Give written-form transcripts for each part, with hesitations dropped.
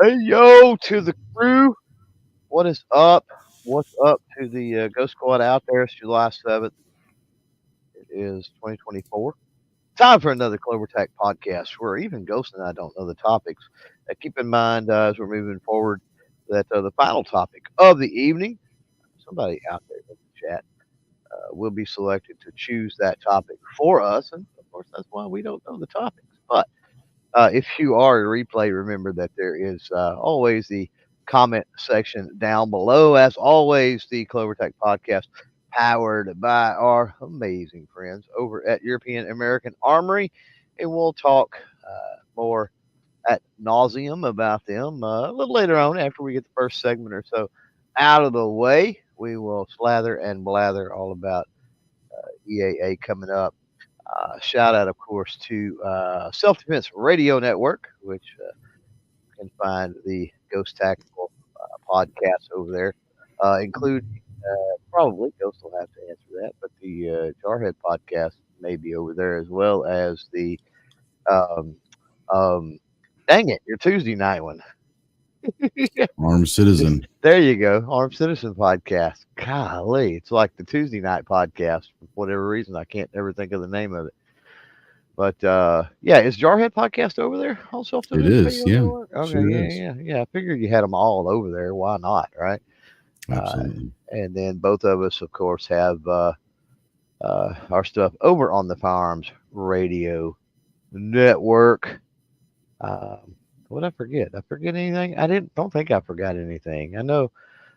Hey, yo, to the crew. What is up? What's up to the Ghost Squad out there? It's July 7th. It is 2024. Time for another CloverTac podcast where even Ghost and I don't know the topics. Keep in mind as we're moving forward that the final topic of the evening, somebody out there in the chat will be selected to choose that topic for us. And of course, that's why we don't know the topics. But if you are a replay, remember that there is always the comment section down below. As always, the CloverTech podcast powered by our amazing friends over at European American Armory. And we'll talk more at nauseum about them a little later on after we get the first segment or so out of the way. We will slather and blather all about EAA coming up. Shout out, of course, to Self Defense Radio Network, which you can find the Ghost Tactical podcast over there, including probably Ghost will have to answer that, but the Jarhead podcast may be over there as well as the um, um, dang it, your Tuesday night one. Armed Citizen. There you go, Armed Citizen podcast. Golly, it's like the Tuesday night podcast for whatever reason. I can't ever think of the name of it. But yeah, is Jarhead podcast over there on Self It Defense is, Radio yeah. Network? Okay, Sure yeah, is. yeah. I figured you had them all over there. Why not, right? Absolutely. And then both of us, of course, have our stuff over on the Firearms Radio Network. What did I forget? Did I forget anything? I don't think I forgot anything. I know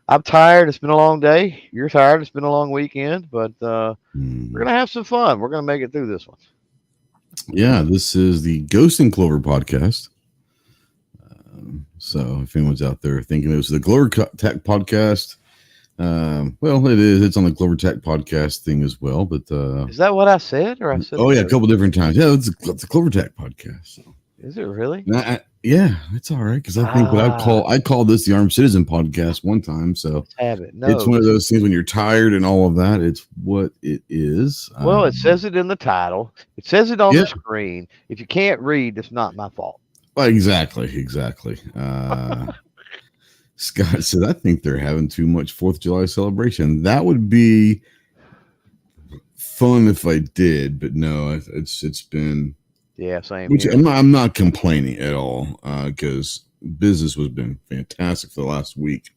I'm tired. It's been a long day. You're tired. It's been a long weekend, but we're gonna have some fun. We're gonna make it through this one. Yeah, this is the Ghost and Clover podcast. So if anyone's out there thinking it was the CloverTac podcast, well, it is. It's on the CloverTac podcast thing as well. But Is that what I said, or I said? oh yeah, a couple different times. Yeah, it's the CloverTac podcast. So. Is it really? Yeah, it's all right because I think what I call this the Armed Citizen podcast one time. So have it. No, it's one of those things when you're tired and all of that. It's what it is. Well, it says it in the title. It says it on the screen. If you can't read, it's not my fault. Exactly. Scott said, "I think they're having too much 4th of July celebration. That would be fun if I did, but no, it's been." Yeah, same. Which here. I'm not complaining at all because business has been fantastic for the last week.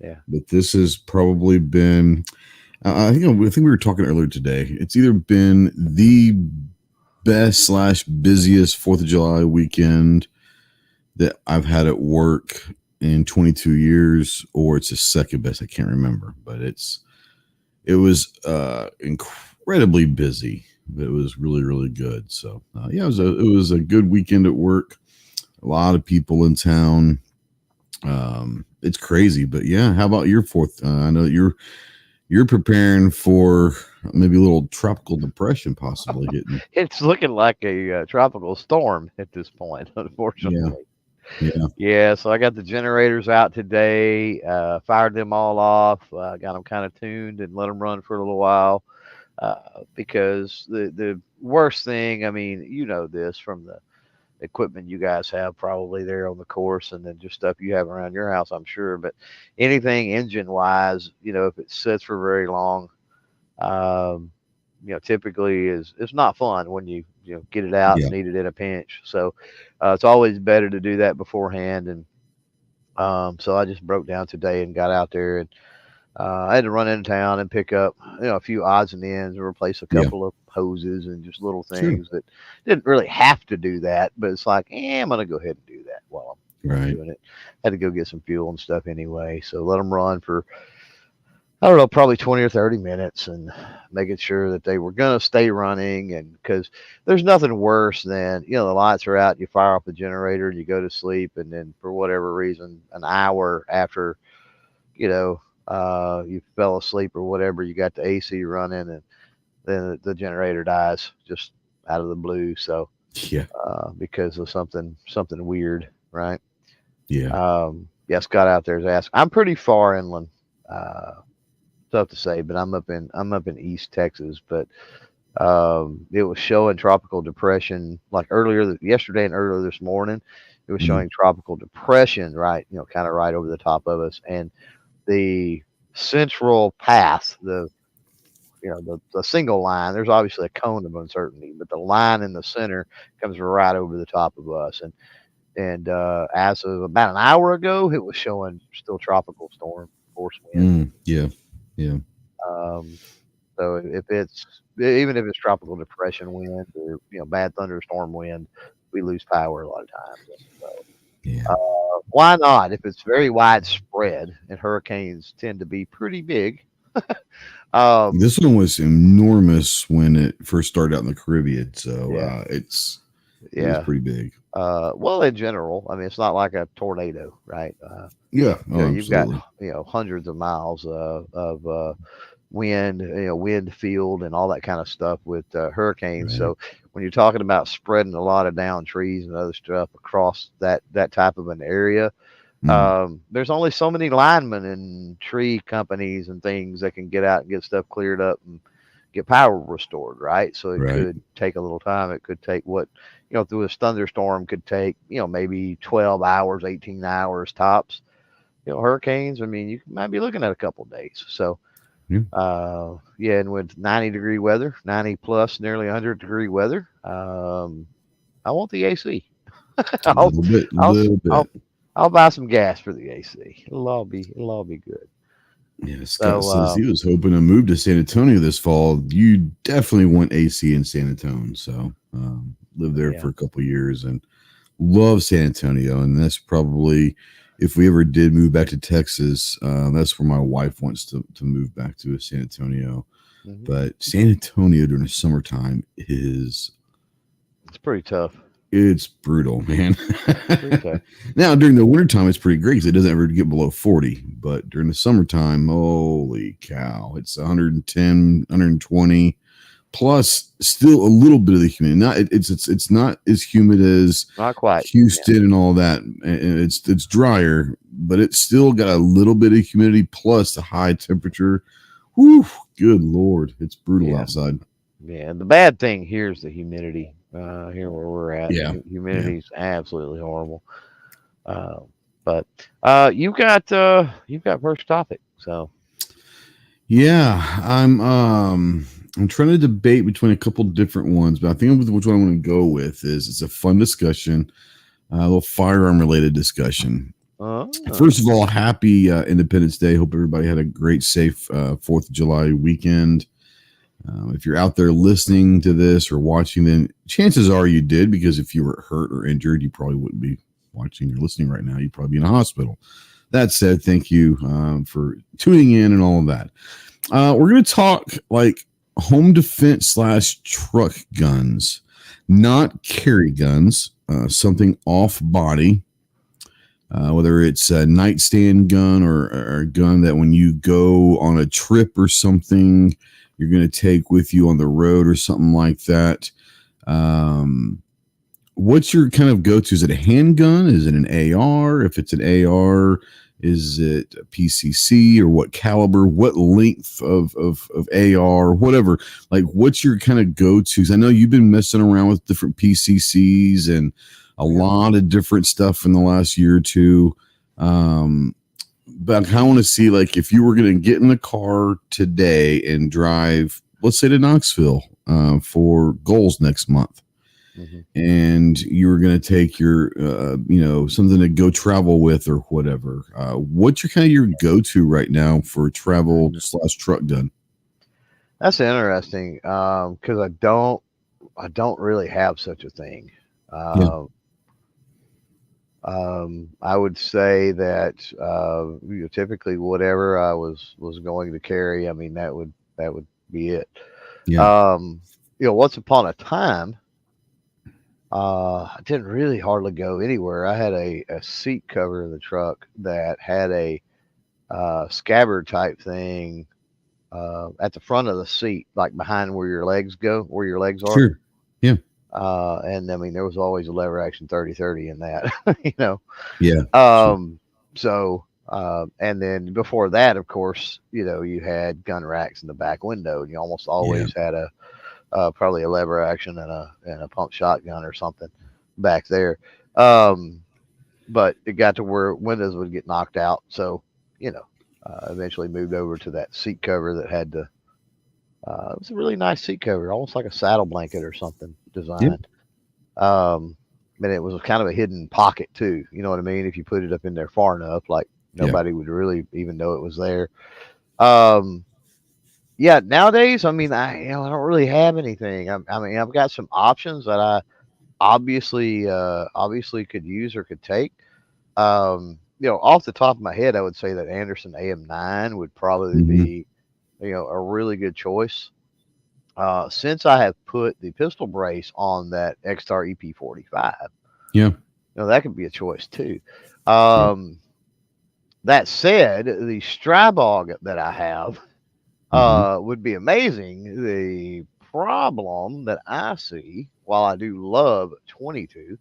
Yeah, but this has probably been. I think we were talking earlier today. It's either been the best / busiest 4th of July weekend that I've had at work in 22 years, or it's the second best. I can't remember, but it was incredibly busy. It was really, really good. So yeah, it was a good weekend at work. A lot of people in town. It's crazy, but yeah. How about your 4th? I know that you're preparing for maybe a little tropical depression possibly hitting. It's looking like a tropical storm at this point, unfortunately. Yeah. So I got the generators out today. Fired them all off. Got them kind of tuned and let them run for a little while. Because the worst thing, I mean, you know this from the equipment you guys have probably there on the course and then just stuff you have around your house, I'm sure. But anything engine wise, if it sits for very long, typically it's not fun when you get it out and need it in a pinch. So it's always better to do that beforehand. And so I just broke down today and got out there and I had to run into town and pick up, a few odds and ends and replace a couple of hoses and just little things that didn't really have to do that. But it's like, I'm going to go ahead and do that while I'm doing it. Had to go get some fuel and stuff anyway. So let them run for, I don't know, probably 20 or 30 minutes and making sure that they were going to stay running. And because there's nothing worse than, the lights are out, you fire off the generator and you go to sleep. And then for whatever reason, an hour after, you fell asleep or whatever, you got the AC running and then the generator dies just out of the blue. So because of something weird, right? Scott out there's asking. I'm pretty far inland, tough to say, but I'm up in East Texas. But it was showing tropical depression like yesterday and earlier this morning. It was Mm, showing tropical depression, right, kind of right over the top of us, and the central path, the single line. There's obviously a cone of uncertainty, but the line in the center comes right over the top of us, and as of about an hour ago, it was showing still tropical storm force wind. yeah, yeah, Um, so if it's even if it's tropical depression wind or bad thunderstorm wind, we lose power a lot of times. So yeah. why not? If it's very widespread, and hurricanes tend to be pretty big. Um, This one was enormous when it first started out in the Caribbean, so yeah, it was yeah. pretty big. Well, in general, I mean, it's not like a tornado, right? Yeah, oh, You've got absolutely. hundreds of miles of wind, wind field and all that kind of stuff with hurricanes. Right. So when you're talking about spreading a lot of down trees and other stuff across that type of an area, Mm, there's only so many linemen and tree companies and things that can get out and get stuff cleared up and get power restored, right? So it right. could take a little time. It could take through a thunderstorm could take, maybe 12 hours, 18 hours tops. Hurricanes, I mean, you might be looking at a couple of days. So, Yeah. yeah, and with 90-degree weather, 90 plus, nearly 100-degree weather, I want the AC. A I'll, I'll, little I'll, bit. I'll buy some gas for the AC. It'll all be good. Yeah, Scott So, says he was hoping to move to San Antonio this fall. You definitely want AC in San Antonio. So, lived there yeah. for a couple years and love San Antonio. And that's probably, if we ever did move back to Texas, that's where my wife wants to move back to is San Antonio. Hmm. But San Antonio during the summertime is It's pretty tough. it's brutal, man. Pretty tough. Now during the wintertime it's pretty great because it doesn't ever get below 40. But during the summertime, holy cow, it's 110, 120 plus still a little bit of the humidity. Not it's not as humid as Not quite. Yeah. Houston and all that. And it's drier, but it's still got a little bit of humidity plus the high temperature. Whew, good lord, it's brutal Yeah. outside. Yeah. The bad thing here is the humidity. Here where we're at, Yeah, yeah. humidity is absolutely horrible. Uh, but you've got first topic. So Yeah, I'm trying to debate between a couple different ones, but I think which one I want to go with is it's a fun discussion, a little firearm related discussion. uh, First of all, happy Independence Day. Hope everybody had a great, safe 4th of July weekend. If you're out there listening to this or watching, then chances are you did, because if you were hurt or injured, you probably wouldn't be watching or listening right now. You'd probably be in a hospital. That said, thank you for tuning in and all of that. We're going to talk like home defense slash truck guns, not carry guns, something off body, whether it's a nightstand gun or a gun that when you go on a trip or something, you're going to take with you on the road or something like that. What's your kind of go-to? Is it a handgun? Is it an AR? If it's an AR, is it a PCC, or what caliber, what length of AR, whatever? Like, what's your kind of go-tos? I know you've been messing around with different PCCs and a yeah. lot of different stuff in the last year or two. But I kind of want to see, like, if you were going to get in the car today and drive, let's say to Knoxville for goals next month, Hmm. and you were going to take your, something to go travel with or whatever. What's your kind of your go-to right now for travel slash truck gun? That's interesting. Because I don't really have such a thing. Yeah, Um, I would say that typically whatever I was going to carry, I mean that would be it. yeah, Um, once upon a time, I didn't really hardly go anywhere. I had a seat cover in the truck that had a scabbard type thing at the front of the seat, like behind where your legs go, where your legs are. sure, yeah, And I mean, there was always a lever action 30-30 in that, yeah, sure, Um, so, and then before that, of course, you had gun racks in the back window, and you almost yeah, always had probably a lever action and a pump shotgun or something back there. Um, but it got to where windows would get knocked out. So, you know, eventually moved over to that seat cover that had the. It was a really nice seat cover, almost like a saddle blanket or something Yep. designed. Um, and it was kind of a hidden pocket too. You know what I mean? If you put it up in there far enough, like Yeah. nobody would really even know it was there. Um, yeah, nowadays, I mean, I don't really have anything. I mean, I've got some options that I obviously could use or could take. Off the top of my head, I would say that Anderson AM9 would probably Hmm. be a really good choice. Since I have put the pistol brace on that X-Star EP45, Yeah. that could be a choice too. Yeah. Um, that said, the Strybog that I have Hmm. would be amazing. The problem that I see, while I do love 22,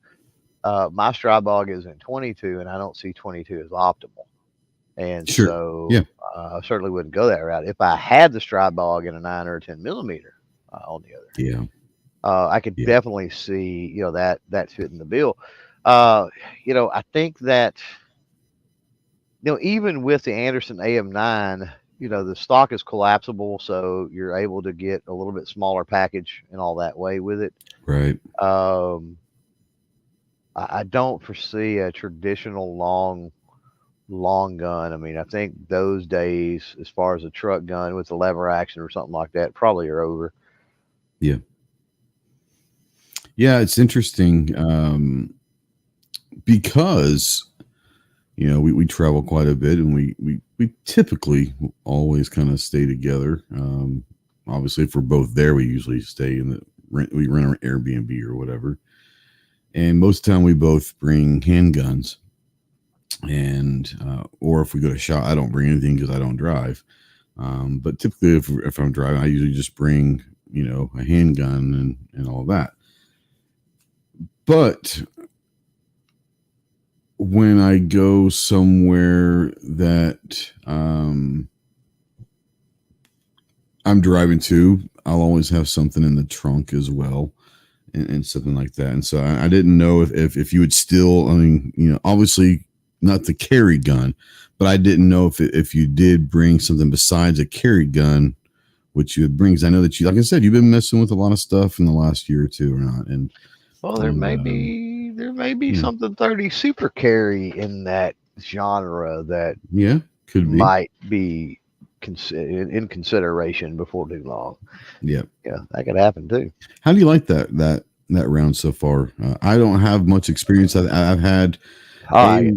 my Strybog is in 22, and I don't see 22 as optimal. And Sure. Yeah. so I certainly wouldn't go that route. If I had the Strybog in a 9 or a 10 millimeter, on the other Yeah. hand, I could Yeah. definitely see that fitting the bill. I think that even with the Anderson AM9, the stock is collapsible, so you're able to get a little bit smaller package and all that way with it. Right. Um, I don't foresee a traditional long gun. I mean, I think those days, as far as a truck gun with a lever action or something like that, probably are over. Yeah. Yeah. It's interesting because we travel quite a bit, and we typically always kind of stay together. Obviously, if we're both there, we usually stay in the we rent an Airbnb or whatever. And most of the time, we both bring handguns, and or if we go to shop, I don't bring anything because I don't drive. But typically, if I'm driving, I usually just bring a handgun and all that. But when I go somewhere that I'm driving to, I'll always have something in the trunk as well, and something like that. And so I didn't know if you would still, I mean, obviously not the carry gun, but I didn't know if you did bring something besides a carry gun, which you would bring. Because I know that you, like I said, you've been messing with a lot of stuff in the last year or two, or not? Well, there And may be there may be yeah, something 30 super carry in that genre that yeah, could be. might be in consideration before too long. Yeah. Yeah, that could happen too. How do you like that round so far? I don't have much experience. I've had All a right.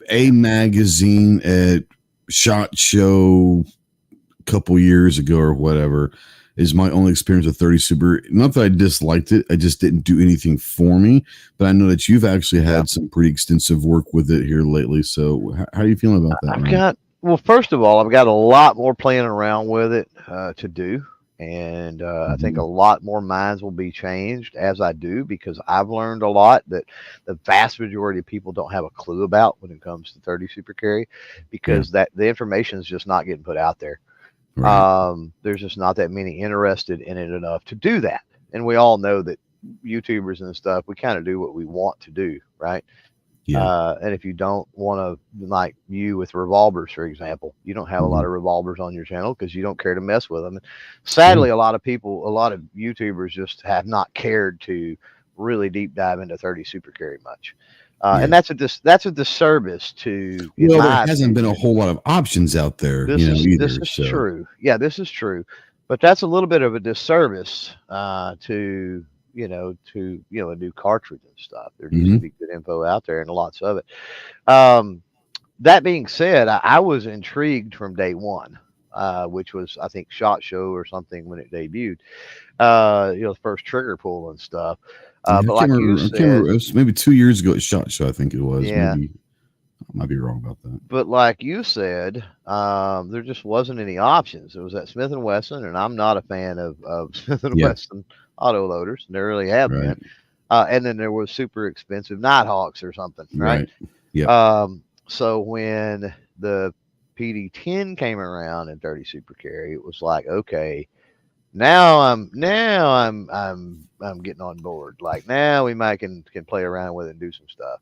a magazine at Shot Show a couple years ago or whatever is my only experience with 30 Super. Not that I disliked it, I just didn't do anything for me. But I know that you've actually Yeah. had some pretty extensive work with it here lately. So how are you feeling about that I've round? got well, first of all, I've got a lot more playing around with it to do, and I think Mm-hmm. a lot more minds will be changed as I do because I've learned a lot that the vast majority of people don't have a clue about when it comes to 30 super carry, Yeah. because that the information is just not getting put out there. Right. There's just not that many interested in it enough to do that, and we all know that YouTubers and stuff, we kind of do what we want to do, right? Yeah. And if you don't want to, like you with revolvers, for example, you don't have a lot Mm-hmm. of revolvers on your channel because you don't care to mess with them. Yeah. Sadly, a lot of people, a lot of YouTubers just have not cared to really deep dive into 30 super carry much. Yeah. And that's a disservice to, in Well, there my hasn't been a opinion. whole lot of options out there, This either. is So true. Yeah, this is true. But that's a little bit of a disservice to a new cartridge and stuff. There needs to hmm be good info out there and lots of it. Um, that being said, I was intrigued from day one, which was I think Shot Show or something when it debuted. The first trigger pull and stuff. yeah, I But can't like you remember. I can't said, remember. It was maybe 2 years ago at Shot Show. I think it was. yeah. Maybe I might be wrong about that. But like you said, there just wasn't any options. It was at Smith and Wesson, and I'm not a fan of Smith and Yeah. Wesson auto loaders. Never really have Right. been. And then there was super expensive Nighthawks or something, right? Right. Yep. So when the PD10 came around in 30 Super Carry, it was like, okay, now I'm getting on board. Like now we might can play around with it and do some stuff.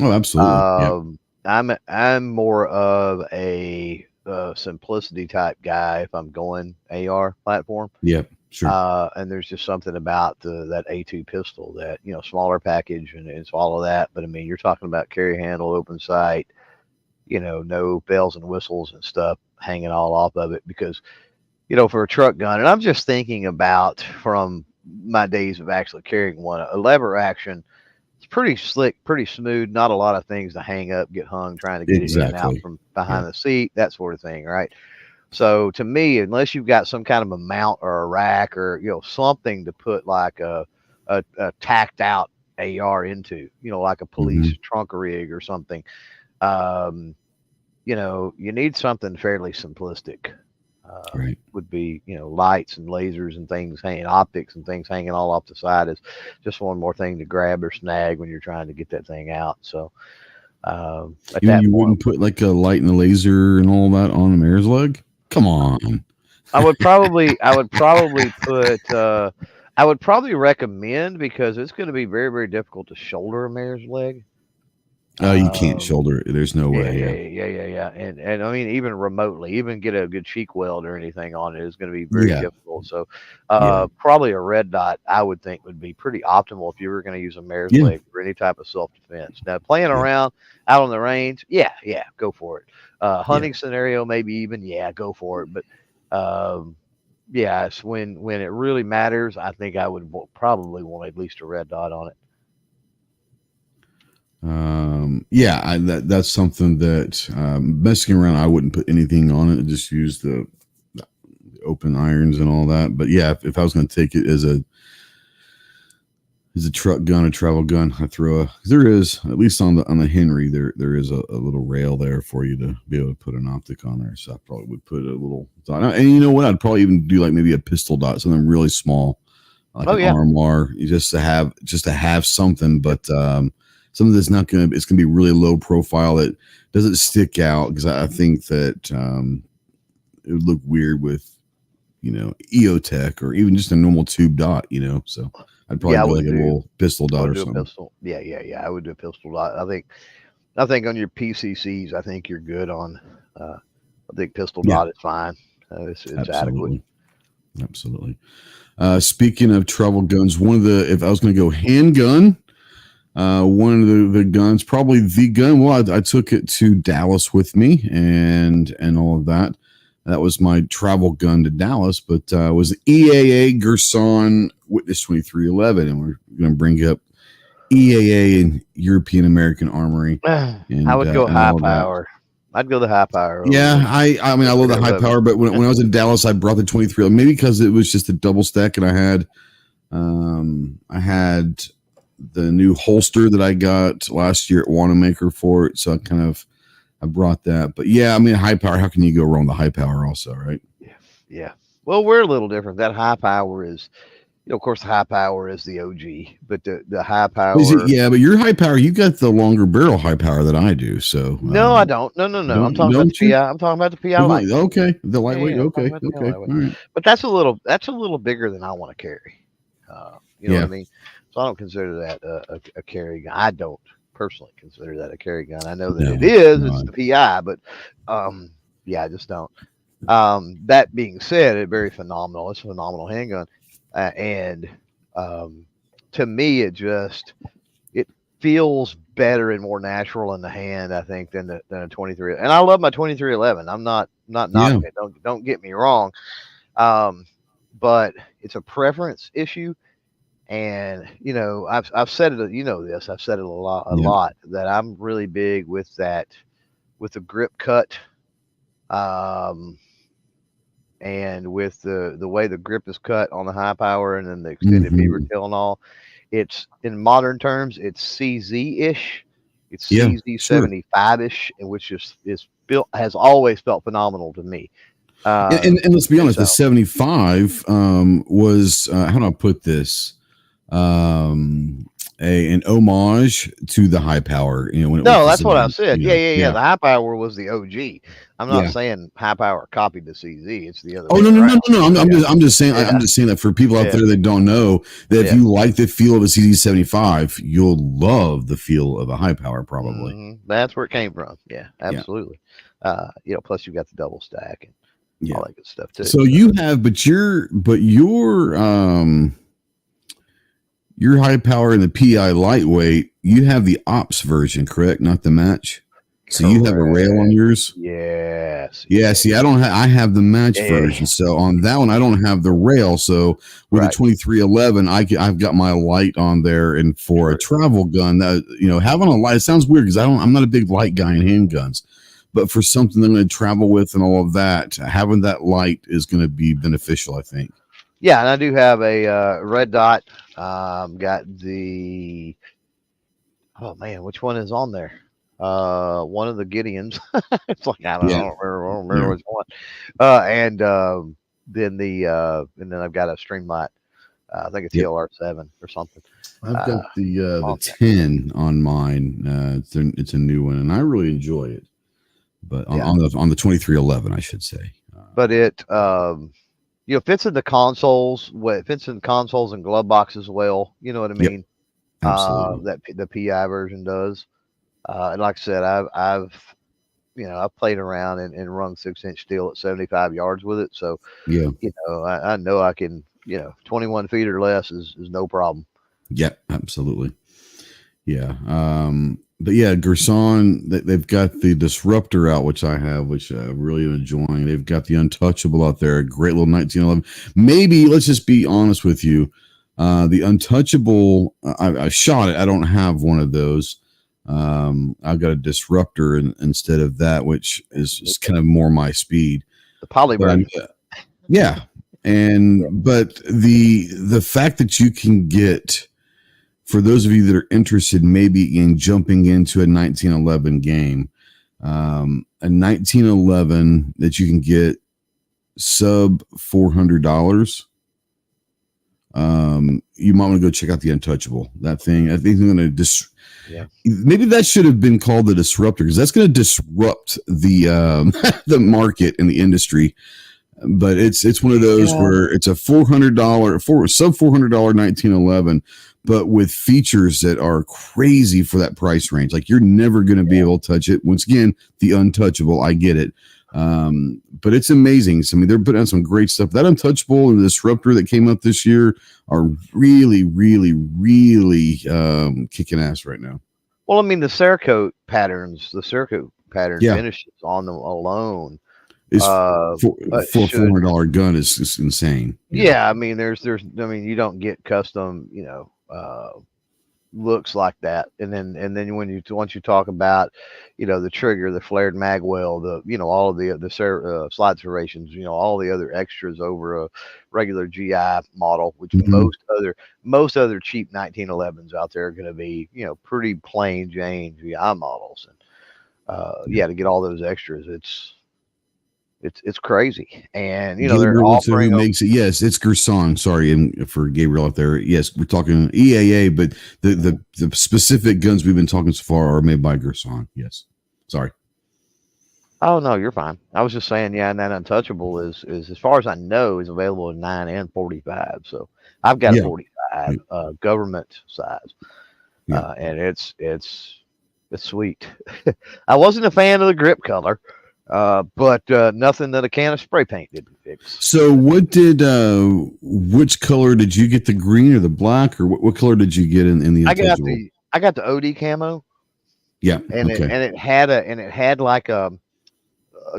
Oh, absolutely. Yeah. I'm more of a simplicity type guy if I'm going AR platform. Yeah. Sure. And there's just something about that A2 pistol that, smaller package and it's all of that. But I mean, you're talking about carry handle, open sight, no bells and whistles and stuff hanging all off of it because, for a truck gun, and I'm just thinking about from my days of actually carrying one, a lever action. It's pretty slick, pretty smooth. Not a lot of things to hang up, get hung, trying to get it in and out Exactly. from Yeah. behind the seat, that sort of thing, right? So to me, unless you've got some kind of a mount or a rack or something to put like a tacked out AR into, like a police Hmm. trunk rig or something, um, you need something fairly simplistic. Right. Would be lights and lasers and things hanging, optics and things hanging all off the side is just one more thing to grab or snag when you're trying to get that thing out. So at that You point, wouldn't put like a light and a laser and all that on a mare's leg? Come on. I would probably recommend because it's going to be very, very difficult to shoulder a mare's leg. You can't Um, shoulder it. There's no yeah, way. yeah, Yeah. yeah, yeah, yeah. And I mean, even remotely, even get a good cheek weld or anything on it is going to be very Yeah. difficult. So, Yeah. probably a red dot, I would think, would be pretty optimal if you were going to use a mare's Yeah. leg for any type of self defense. Now, playing Yeah. around out on the range, yeah, yeah, go for it. Yeah. Hunting scenario, maybe even, yeah, go for it. But, yeah, it's when it really matters, I think I would probably want at least a red dot on it. Yeah, that's something that messing around, I wouldn't put anything on it. Just use the open irons and all that. But yeah, if I was going to take it as a truck gun, a travel gun, I throw a. There is, at least on the Henry, there is a little rail there for you to be able to put an optic on there. So I probably would put a little dot. And you know what? I'd probably even do like maybe a pistol dot, something really small, like Oh an yeah, RMR, just to have something. yep. But something that's not gonna, it's gonna be really low profile, that doesn't stick out, because I think that it would look weird with EOTech or even just a normal tube dot. So I'd probably Yeah, I do like would a do. little pistol I dot would or do a something. pistol. Yeah, yeah, yeah. I would do a pistol dot. I think on your PCCs, I think you're good on. I think pistol Yeah, dot is fine. It's adequate. absolutely. Absolutely. Speaking of travel guns, if I was going to go handgun, one of the guns, probably the gun. Well, I took it to Dallas with me and all of that. That was my travel gun to Dallas, but was the EAA Gerson Witness 2311, and we're going to bring up EAA and European American Armory I would go and high all of that. power. I'd go the high power over Yeah, the I mean, I love the high 2311. power, but when I was in Dallas, I brought the 23, maybe because it was just a double stack, and I had the new holster that I got last year at Wanamaker for it, so I brought that. But yeah, I mean, high power. How can you go wrong with the high power? Also, right? Yeah, yeah. Well, we're a little different. That high power is, of course, the high power is the OG, but the high Is it? power. Yeah, but your high power, you got the longer barrel high power that I do. So No, I don't. No, no, no. I'm talking about the don't you? PI. I'm talking about the PI lightweight. Okay, the Yeah, lightweight. yeah. I'm talking Okay, about the PI okay, lightweight. all right. But that's a little bigger than I want to carry. You know what I Yeah, mean? So I don't consider that a carry gun. I don't personally consider that a carry gun. I know that it no, is. It's no, the PI, but um, yeah, I just don't. That being said, it's very phenomenal. It's a phenomenal handgun, and um, to me, it feels better and more natural in the hand, I think, than a 23. And I love my 2311. I'm not yeah, knocking it. Don't get me wrong. Um, but it's a preference issue. And I've said it. You know this. I've said it a yeah, lot that I'm really big with that, with the grip cut, um, and with the way the grip is cut on the high power, and then the extended beaver hmm, tail and all. It's in modern terms, it's CZ ish. It's yeah, CZ sure. 75 ish, which is built has always felt phenomenal to me. And let's be And honest, the so 75 was how do I put this? an homage to the high power. You know, when it was No, that's what I designed. said. You Yeah, know, yeah, yeah. yeah, The high power was the OG. I'm not yeah. saying high power copied the CZ. It's the other Oh way no no around. no no no! Yeah, I'm just saying I'm yeah, just saying that for people out yeah, there that don't know that if yeah. you like the feel of a CD75, you'll love the feel of a high power probably. That's where it came from. Yeah, Yeah, absolutely. Plus you got the double stack and yeah. all that good stuff too. So So you have, but your high power and the PI lightweight, you have the ops version, correct? Not the match. So you have a rail on correct. yours. Yes. Yeah, Yeah. see, I don't have. I have the match Yeah. version. So on that one, I don't have the rail. So with the Right. 2311, I've got my light on there, and for a True. travel gun, that having a light, it sounds weird because I'm not a big light guy in handguns, but for something I'm going to travel with and all of that, having that light is going to be beneficial, I think. Yeah, and I do have a red dot. Got the oh man, which one is on there? One of the Gideons. It's like Yeah, I don't remember yeah, which one. And then I've got a Streamlight. I think it's yep. ELR7 or something. I've got Uh, the Monstrum. 10 on mine. It's a new one, and I really enjoy it. But Yeah, on the 2311, I should say. but it fits in the consoles. It fits in consoles and glove boxes well. You know what I Yep, mean? absolutely. That the PI version does. And like I said, I've played around and run 6-inch steel at 75 yards with it. So, Yeah, I know I can, 21 feet or less is no problem. yeah, absolutely. Yeah. But yeah, Gerson, they've got the Disruptor out, which I have, which I really enjoying. They've got the Untouchable out there, a great little 1911. Maybe let's just be honest with you. The Untouchable, I shot it. I don't have one of those. I've got a Disruptor instead of that, which is kind of more my speed. The poly But version. yeah, Yeah. but the fact that you can get, for those of you that are interested maybe in jumping into a 1911 game, a 1911 that you can get sub $400. You might want to go check out the Untouchable. That thing, I think, I'm going to Yeah. maybe that should have been called the Disruptor, because that's going to disrupt the the market and the industry. But it's one of those Yeah. where it's a sub $400 1911, but with features that are crazy for that price range. Like, you're never going to be able to touch it. Once again, the Untouchable, I get it. But it's amazing. So, I mean, they're putting out some great stuff. That Untouchable and the Disruptor that came out this year are really, really, really kicking ass right now. Well, I mean, the Cerakote pattern Yeah, finishes on them alone. it's Uh, for should $400 gun is insane. Yeah, Yeah, I mean, I mean, you don't get custom, looks like that. And then once you talk about, the trigger, the flared mag well, all of the slide serrations, all the other extras over a regular GI model, which hmm most other cheap 1911s out there are going to be, pretty plain Jane GI models. And yeah. yeah, to get all those extras, it's crazy. And they're Gabriel is offering who them. makes it. Yes, it's Gerson. Sorry, and for Gabriel out there. Yes, we're talking EAA, but the specific guns we've been talking so far are made by Gerson. Yes. Sorry. Oh no, you're fine. I was just saying, yeah, and that Untouchable is as far as I know is available in 9 and 45. So I've got a Yeah. 45 government size, Yeah. and it's sweet. I wasn't a fan of the grip color, but nothing that a can of spray paint didn't fix. So, which color did you get? The green or the black, or what color did you get in the I got Untouchable? the OD camo, Yeah. and it Okay. and it had like a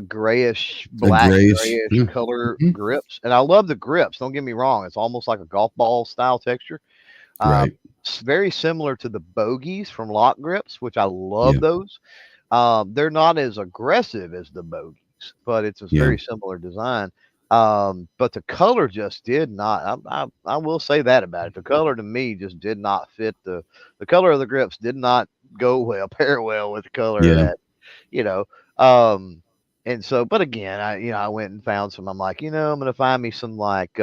grayish, A black grayish. grayish Yeah. color Mhm. grips, and I love the grips. Don't get me wrong; it's almost like a golf ball style texture. Uh, Right. it's very similar to the bogies from Lock Grips, which I love Yeah. those. They're not as aggressive as the bogies, but it's a Yeah. very similar design. But the color just did not. I will say that about it. The color to me just did not fit the color of the grips did not go well, pair well with the color of Yeah. that. You know, um, and so, but again, I went and found some. I'm like, I'm gonna find me some like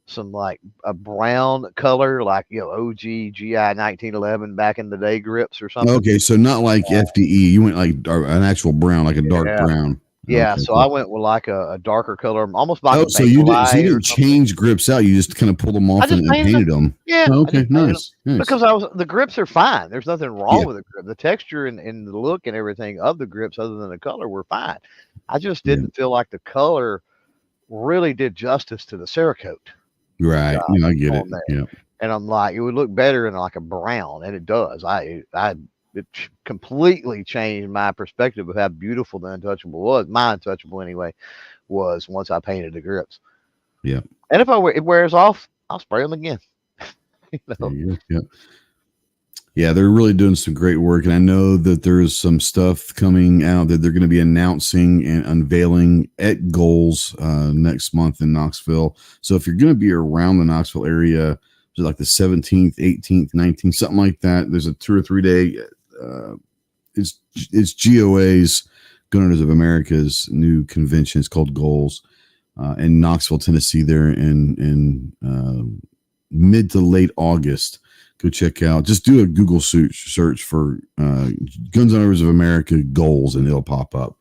some like a brown color, like OG GI 1911 back in the day grips or something. Okay, so not like FDE. You went like an actual brown, like a dark Yeah, brown. yeah. Okay. So I went with like a darker color, almost like Oh, a so you didn't. So you bakelite or didn't something. change grips out. You just kind of pulled them I off just and painted them. painted them. Yeah, Oh, I just okay, painted them nice, nice. because the grips are fine. There's nothing wrong Yeah, with the grip. The texture and the look and everything of the grips, other than the color, were fine. I just yeah. didn't feel like the color really did justice to the Cerakote Right. job Yeah, I get it. on there. Yeah, And I'm like, it would look better in like a brown, and it does. It completely changed my perspective of how beautiful the Untouchable was. My Untouchable anyway was once I painted the grips. yeah. And if it wears off, I'll spray them again. you There know. you go. Yeah. Yeah, they're really doing some great work, and I know that there's some stuff coming out that they're going to be announcing and unveiling at Goals next month in Knoxville. So if you're going to be around the Knoxville area, like the 17th, 18th, 19th, something like that, there's a 2 or 3 day. It's GOA's Gunners of America's new convention. It's called Goals in Knoxville, Tennessee. There in mid to late August. Go check out. Just do a Google search for Guns and Roses of America Goals, and it'll pop up.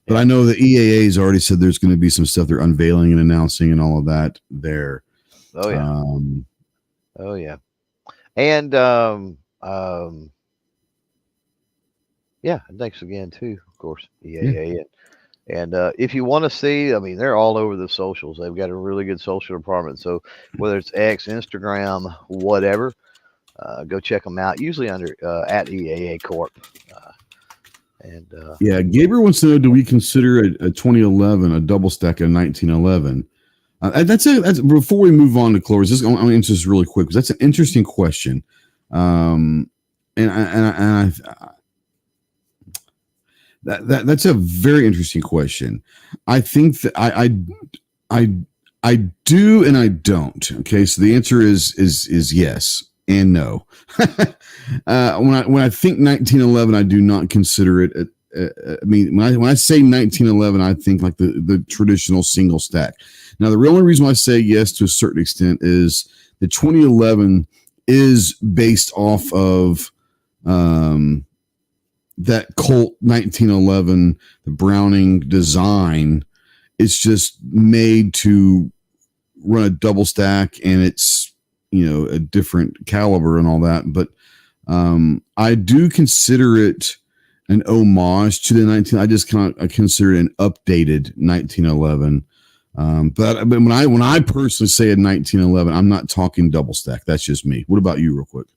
But I know the EAA has already said there's going to be some stuff they're unveiling and announcing and all of that there. Oh yeah. Oh yeah. And yeah, and thanks again too, of course, EAA. Yeah. And if you want to see, I mean, they're all over the socials. They've got a really good social department. So whether it's X, Instagram, whatever, go check them out. Usually under at EAA Corp. Yeah, Gabriel wants to know: do we consider a 2011 a double stack of 1911? That's it. That's before we move on to Clovers. I'm going to answer this really quick because that's an interesting question. That's a very interesting question. I think that I do and I don't. Okay, so the answer is yes and no. When I think 1911, I do not consider it. I mean, when I say 1911, I think like the traditional single stack. Now, the only reason why I say yes to a certain extent is the 2011 is based off of that Colt 1911, the Browning design. It's just made to run a double stack, and it's a different caliber and all that. But I do consider it an homage to the 19. I just kind of consider it an updated 1911. But when I personally say a 1911, I'm not talking double stack. That's just me. What about you, real quick?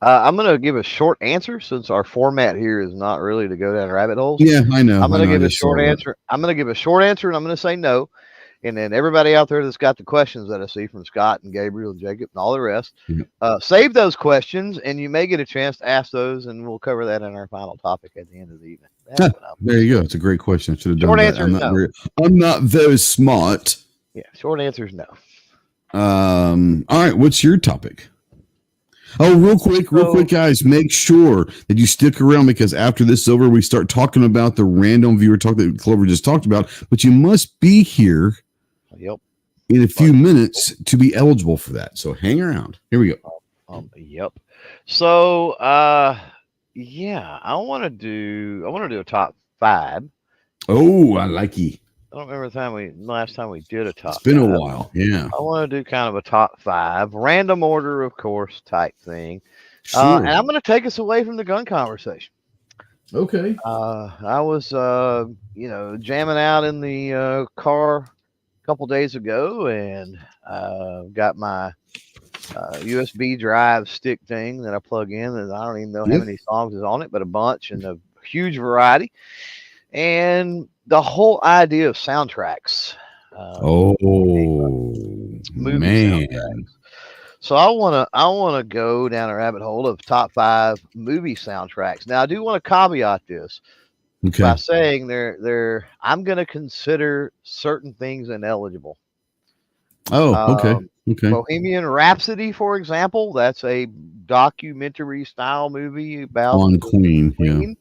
I'm going to give a short answer since our format here is not really to go down rabbit holes. Yeah, I know. I'm going to give a short answer. I'm going to give a short answer, and I'm going to say no. And then everybody out there that's got the questions that I see from Scott and Gabriel and Jacob and all the rest, save those questions, and you may get a chance to ask those, and we'll cover that in our final topic at the end of the evening. There you go. It's a great question. I should have done short that. answer is no. I'm not very smart. Yeah, short answer is no. All right. What's your topic? Oh, real quick, guys, make sure that you stick around because after this is over, we start talking about the random viewer talk that Clover just talked about. But you must be here in a few minutes to be eligible for that. So hang around. Here we go. Yep. So, yeah, I want to do a top 5. Oh, I like you. I don't remember the last time we did a top. It's been a while. Yeah. I want to do kind of a top 5, random order, of course, type thing. Sure. And I'm going to take us away from the gun conversation. Okay. I was, jamming out in the car a couple days ago and got my USB drive stick thing that I plug in, and I don't even know how many songs is on it, but a bunch and a huge variety. And the whole idea of soundtracks. Movie man. Soundtracks. So I wanna go down a rabbit hole of top 5 movie soundtracks. Now I do want to caveat this by saying I'm gonna consider certain things ineligible. Oh, okay. Bohemian Rhapsody, for example, that's a documentary style movie about on Queen. Yeah.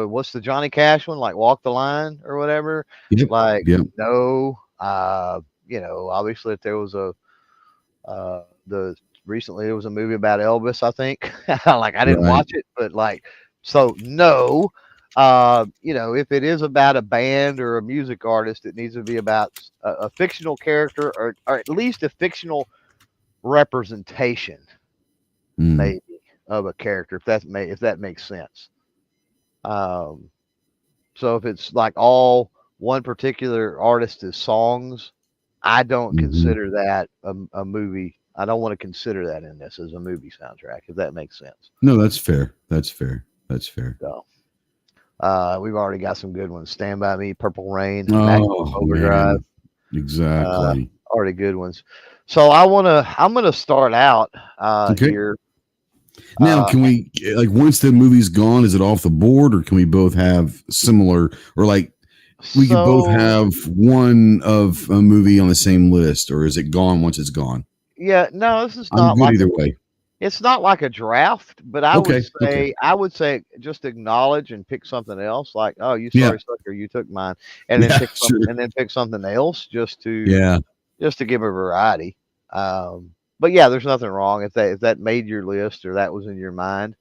What's the Johnny Cash one, like Walk the Line or whatever? Yep. No. obviously if there was the recently there was a movie about Elvis, I think. Like I didn't Right. watch it, but like so no. If it is about a band or a music artist, it needs to be about a fictional character or at least a fictional representation, Mm. maybe, of a character, if that makes sense. Um, so if it's like all one particular artist's songs, I don't Hmm. consider that a movie. I don't want to consider that in this as a movie soundtrack, if that makes sense. No, that's fair. That's fair. That's fair. So we've already got some good ones. Stand by Me, Purple Rain, Maximum Oh Overdrive. man, Uh, exactly. Already good ones. So I'm gonna start out Okay. here. Now, Uh, can we like once the movie's gone, is it off the board, or can we both have similar, or like we could both so have one of a movie on the same list, or is it gone once it's gone? yeah, no, this is I'm not good like either way. it's not like a draft, but Okay. Okay. I would say just acknowledge and pick something else. Like, oh, you Yeah. sorry sucker, you took mine, and then Yeah. Sure. pick something else Yeah. just to give a variety. But yeah, there's nothing wrong if that made your list or that was in your mind.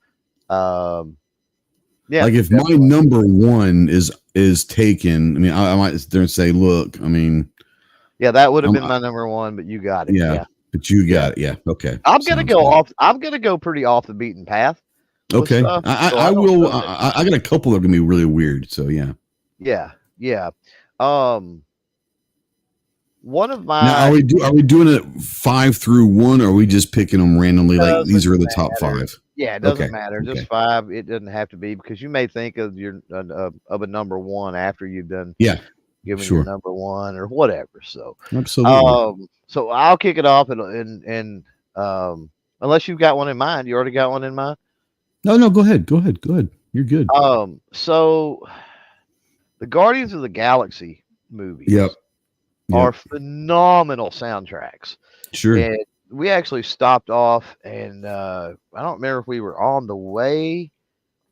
Um, yeah, Like if my definitely. number one is taken, I mean, I might sit there and say, look, I mean, Yeah, that would have I'm been my number one, but you got it. yeah, Yeah, but you yeah. got it. Yeah. Okay. Sounds good. I'm gonna go pretty off the beaten path with Okay. stuff. I So I, I I don't will. know that. I got a couple that are gonna be really weird. So yeah. Yeah, yeah. Um, one of Now, my are we doing it 5 through 1, or are we just picking them randomly? Like these doesn't are the top matter. five. Yeah, it doesn't Okay. matter. Just Okay. five. It doesn't have to be because you may think of your of a number one after you've done Yeah. given your Sure. number one or whatever. So, Absolutely. so I'll kick it off and unless you've got one in mind, you already got one in mind. No. No. Go ahead. Go ahead. Go ahead. You're good. So the Guardians of the Galaxy movies Yep. are Yep. phenomenal soundtracks. Sure. And we actually stopped off, and I don't remember if we were on the way.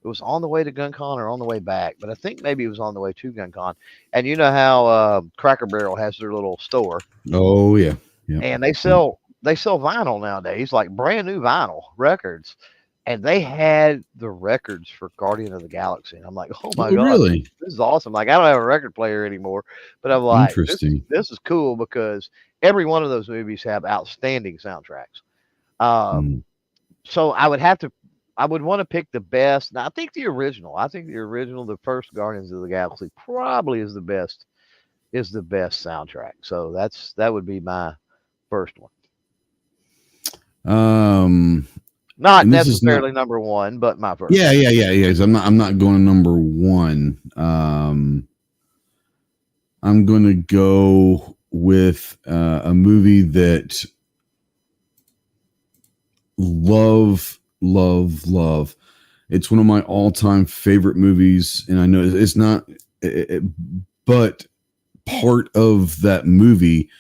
It was on the way to GunCon or on the way back, but I think maybe it was on the way to GunCon. And you know how Cracker Barrel has their little store, Oh yeah. Yep. and Yep. they sell vinyl nowadays, like brand new vinyl records. And they had the records for Guardian of the Galaxy, and I'm like, oh my Oh god, really? this is awesome! Like I don't have a record player anymore, but I'm like, Interesting. this is cool because every one of those movies have outstanding soundtracks. Um, Mm. so I would want to pick the best. Now, I think the original. I think the original, the first Guardians of the Galaxy, probably is the best soundtrack. So that would be my first one. Um. Not And this is not. necessarily number one, but my first Yeah. one. Yeah. Yeah. Yeah. 'Cause I'm not going number one. I'm going to go with a movie that love. It's one of my all-time favorite movies, and I know it's not, but part of that movie,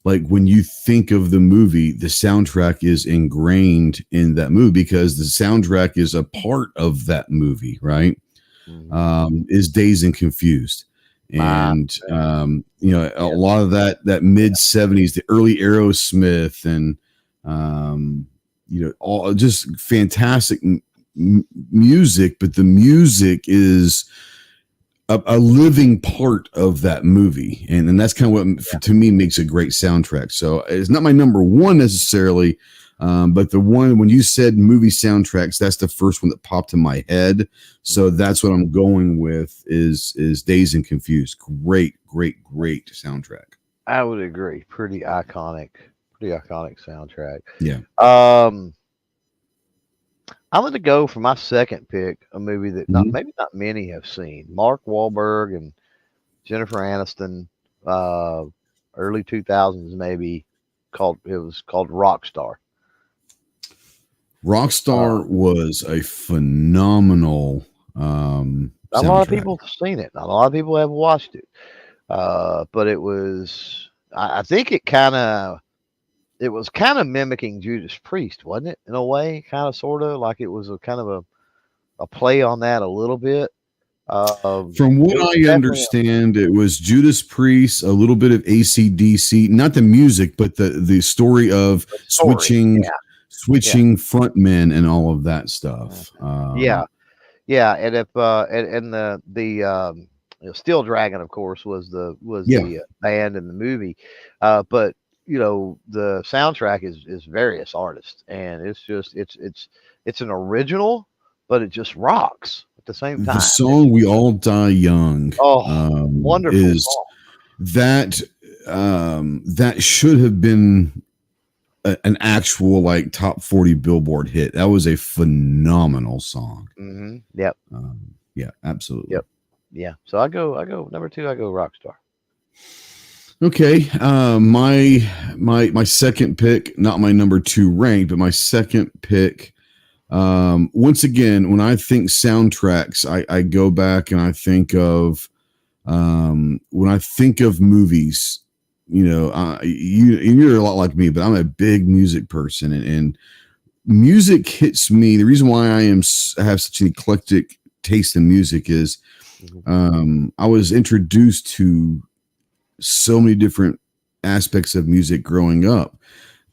like when you think of the movie, the soundtrack is ingrained in that movie because the soundtrack is a part of that movie, right? Mhm. Is Dazed and Confused. My And man. a Yeah, lot of that mid 70s, the early Aerosmith, and all just fantastic music, but the music is a living part of that movie, and that's kind of what yeah. to me makes a great soundtrack. So it's not my number one necessarily, but the one when you said movie soundtracks, that's the first one that popped in my head. So Mhm. that's what I'm going with is Dazed and Confused. Great soundtrack. I would agree. Pretty iconic soundtrack. Yeah. Um, I'm going to go for my second pick, a movie that Mhm. maybe not many have seen. Mark Wahlberg and Jennifer Aniston, uh, early 2000s maybe, called it was called Rockstar. Uh, Rockstar was a phenomenal Not a lot of soundtrack. people have seen it. Not a lot of people have watched it. But I think it was kind of mimicking Judas Priest, wasn't it? In a way, kind of, sort of like it was a kind of a play on that a little bit. From what It was I definitely understand, it was Judas Priest, a little bit of AC/DC, not the music, but the story of a story. Yeah, switching frontmen and all of that yeah, stuff. yeah, yeah. And if and the Steel Dragon, of course, was Yeah, the band in the movie, but the soundtrack is various artists, and it's just it's an original, but it just rocks at the same the time. song "We All Die Young" Oh, wonderful is song. that that should have been an actual like top 40 Billboard hit. That was a phenomenal song. Yep, Yeah, absolutely. yep, yeah. So I go number two. I go Rockstar. Okay, my second pick, not my number two rank, but my second pick. Once again, when I think soundtracks, I go back and I think of when I think of movies. You're a lot like me, but I'm a big music person, and music hits me. The reason why I have such an eclectic taste in music is Mhm. I was introduced to so many different aspects of music growing up,